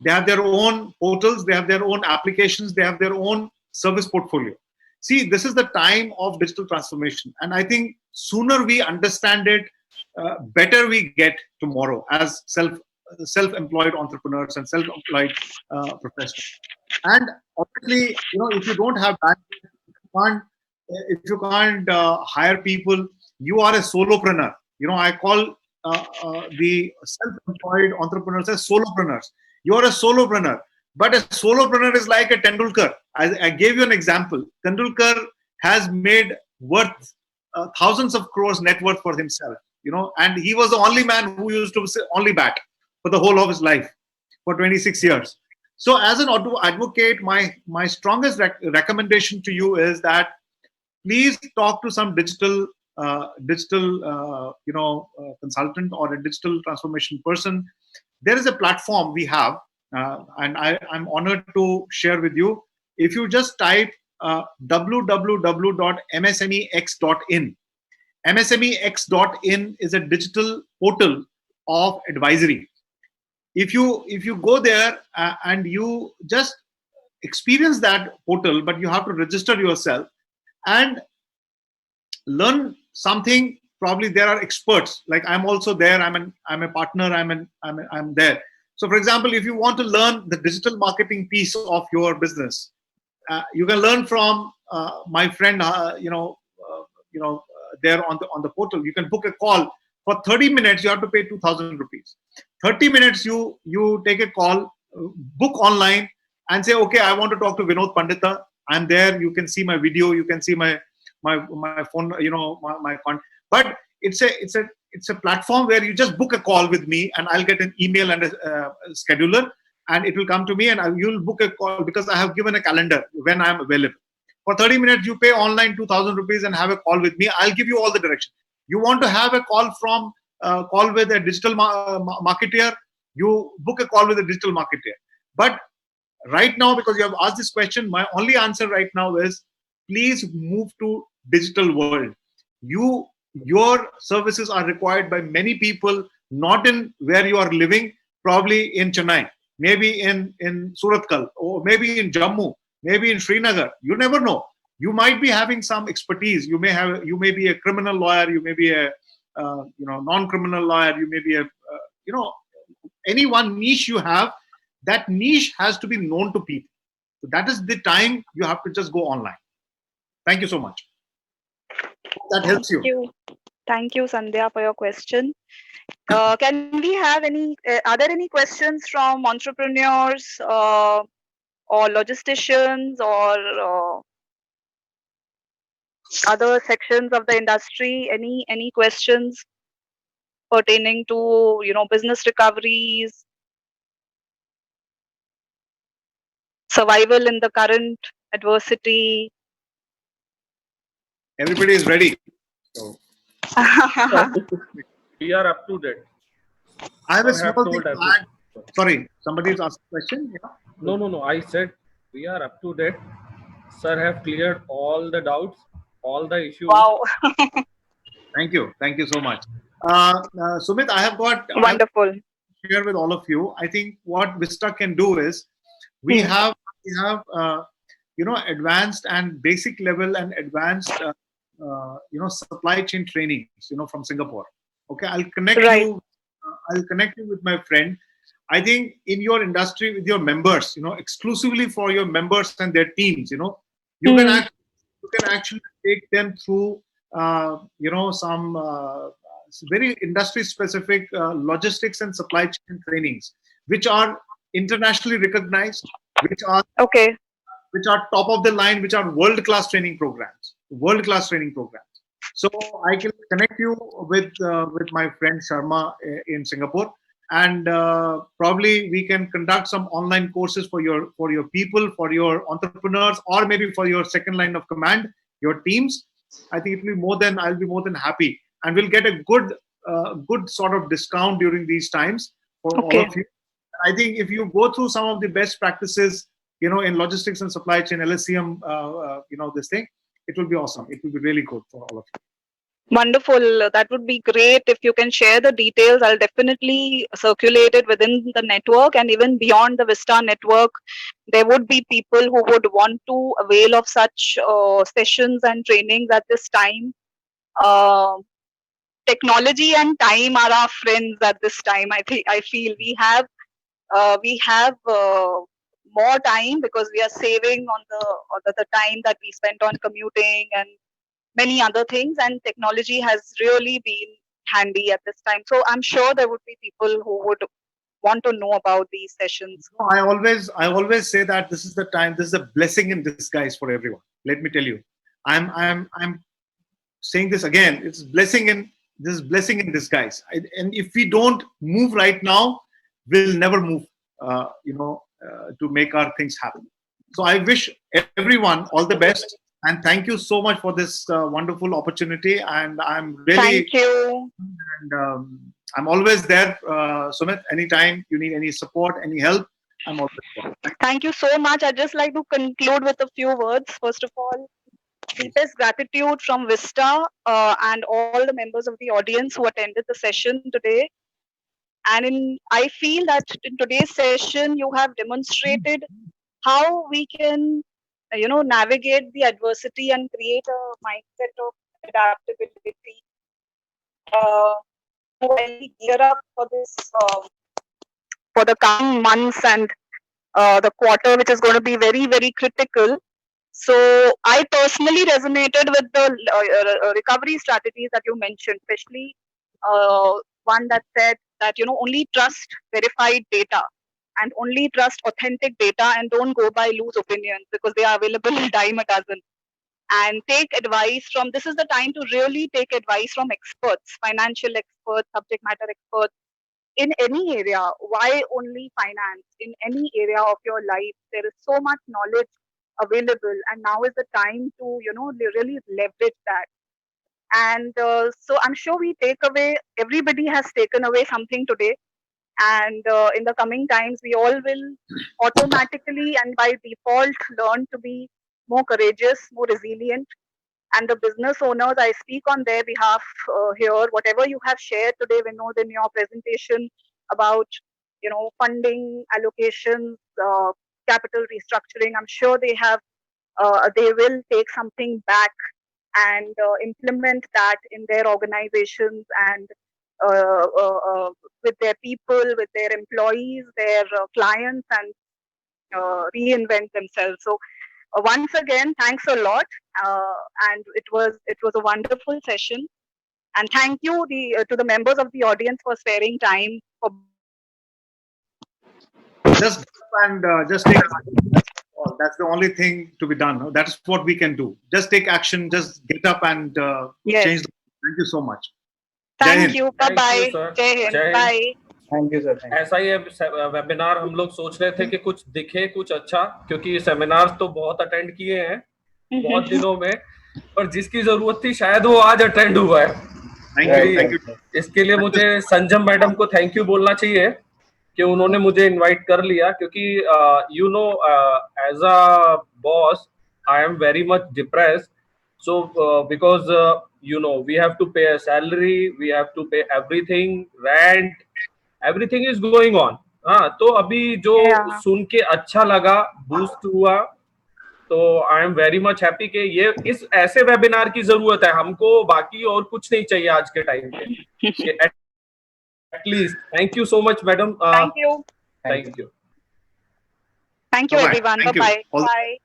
They have their own portals, they have their own applications, they have their own service portfolio. See, this is the time of digital transformation. And I think sooner we understand it, better we get tomorrow as self-employed entrepreneurs and self-employed professionals. And obviously, if you don't have bandwidth, if you can't hire people, you are a solopreneur. I call the self-employed entrepreneurs as solopreneurs. You are a solopreneur, but a solopreneur is like a Tendulkar. I gave you an example. Tendulkar has made worth thousands of crores net worth for himself, and he was the only man who used to only bat for the whole of his life for 26 years. So as an advocate, my strongest recommendation to you is that please talk to some digital consultant or a digital transformation person. There is a platform we have, and I'm honored to share with you. If you just type www.msmex.in, msmex.in is a digital portal of advisory. If you go there and you just experience that portal, but you have to register yourself and learn something. Probably there are experts, like I'm also there. I'm a partner. I'm there. So for example, if you want to learn the digital marketing piece of your business, you can learn from my friend, there on the portal. You can book a call for 30 minutes. You have to pay 2,000 rupees. 30 minutes, you take a call, book online, and say, okay, I want to talk to Vinod Pandita. I'm there. You can see my video. You can see my phone. My phone. But it's a platform where you just book a call with me, and I'll get an email and a scheduler, and it will come to me, and you'll book a call because I have given a calendar when I'm available. For 30 minutes, you pay online 2,000 rupees and have a call with me. I'll give you all the direction. You want to have a call with a digital marketer, you book a call with a digital marketer. But right now, because you have asked this question, my only answer right now is please move to digital world. Your services are required by many people, not in where you are living, probably in Chennai, maybe in Suratkal, or maybe in Jammu, maybe in Srinagar. You never know. You might be having some expertise. You may be a criminal lawyer. You may be a non-criminal lawyer. You may be any one niche you have. That niche has to be known to people. So that is the time you have to just go online. Thank you so much. That helps you. Thank you, Sandhya, for your question. Can we have are there any questions from entrepreneurs or logisticians or other sections of the industry? Any questions pertaining to business recoveries, survival in the current adversity? Everybody is ready. So. We are up to date. I have a small thing to add. Sorry, somebody is asking a question. Yeah? No. I said we are up to date. Sir have cleared all the doubts, all the issues. Wow. Thank you so much. Sumit, I have got wonderful. Share with all of you. I think what Vista can do is we have advanced and basic level and advanced supply chain trainings from Singapore. Okay, I'll connect you with my friend. I think in your industry with your members, exclusively for your members and their teams, you can actually take them through some very industry specific logistics and supply chain trainings, which are internationally recognized, which are top of the line, which are world class training programs. So I can connect you with my friend Sharma in Singapore, and probably we can conduct some online courses for your people, for your entrepreneurs, or maybe for your second line of command, your teams. I think I'll be more than happy, and we'll get a good sort of discount during these times for all of you. I think if you go through some of the best practices, in logistics and supply chain, LSCM, this thing, it will be awesome. It will be really good for all of you. Wonderful. That would be great if you can share the details. I'll definitely circulate it within the network, and even beyond the Vista network, there would be people who would want to avail of such sessions and trainings at this time. Technology and time are our friends at this time. I feel we have more time because we are saving on the time that we spent on commuting and many other things, and technology has really been handy at this time. So I'm sure there would be people who would want to know about these sessions. I always say that this is the time. This is a blessing in disguise for everyone. Let me tell you, I'm saying this again, it's blessing in disguise. And if we don't move right now, we'll never move, to make our things happen. So I wish everyone all the best, and thank you so much for this wonderful opportunity. And I'm really, Thank you. and I'm always there, Sumit. Anytime you need any support, any help, I'm always there. Thank you so much. I'd just like to conclude with a few words. First of all, deepest gratitude from Vista and all the members of the audience who attended the session today. And I feel that in today's session, you have demonstrated how we can, navigate the adversity and create a mindset of adaptability. When we gear up for this, for the coming months and the quarter, which is going to be very, very critical. So I personally resonated with the recovery strategies that you mentioned, especially one that said that, only trust verified data and only trust authentic data and don't go by loose opinions because they are available in dime a dozen. And take advice from, this is the time to really take advice from experts, financial experts, subject matter experts in any area. Why only finance? In any area of your life, there is so much knowledge available, and now is the time to really leverage that. And so I'm sure everybody has taken away something today, and in the coming times we all will automatically and by default learn to be more courageous, more resilient. And the business owners, I speak on their behalf here. Whatever you have shared today, Vinod, in your presentation about funding allocations, capital restructuring, I'm sure they will take something back and implement that in their organizations and with their people, with their employees, their clients, and reinvent themselves. So once again, thanks a lot, and it was a wonderful session. And thank you to the members of the audience for sparing time. Just and just take. That's the only thing to be done. That's what we can do. Just take action. Just get up and Yes. change. Thank you so much. Thank you. Bye bye. Jai Hind. Jai Hind. Bye. Thank you, sir. Thank you. ऐसा ही webinar हम लोग सोच रहे थे कि कुछ दिखे कुछ अच्छा, क्योंकि सेमिनार्स तो बहुत अटेंड किए हैं बहुत दिनों में, पर जिसकी जरूरत थी शायद वो आज अटेंड हुआ है. Thank you. इसके लिए मुझे संजम मैडम को थैंक यू बोलना चाहिए कि उन्होंने मुझे इनवाइट कर लिया, क्योंकि as a boss I am very much depressed. So because we have to pay a salary, we have to pay everything, rent, everything is going on. तो अभी जो सुन के अच्छा लगा, बूस्ट हुआ, तो आई एम वेरी मच हैप्पी कि ये इस ऐसे वेबिनार की जरूरत है हमको, बाकी और कुछ नहीं चाहिए आज के टाइम पे. At least thank you so much madam. Thank you. Thank you. Thank you, Bye-bye. everyone. Thank you. Bye bye. Bye.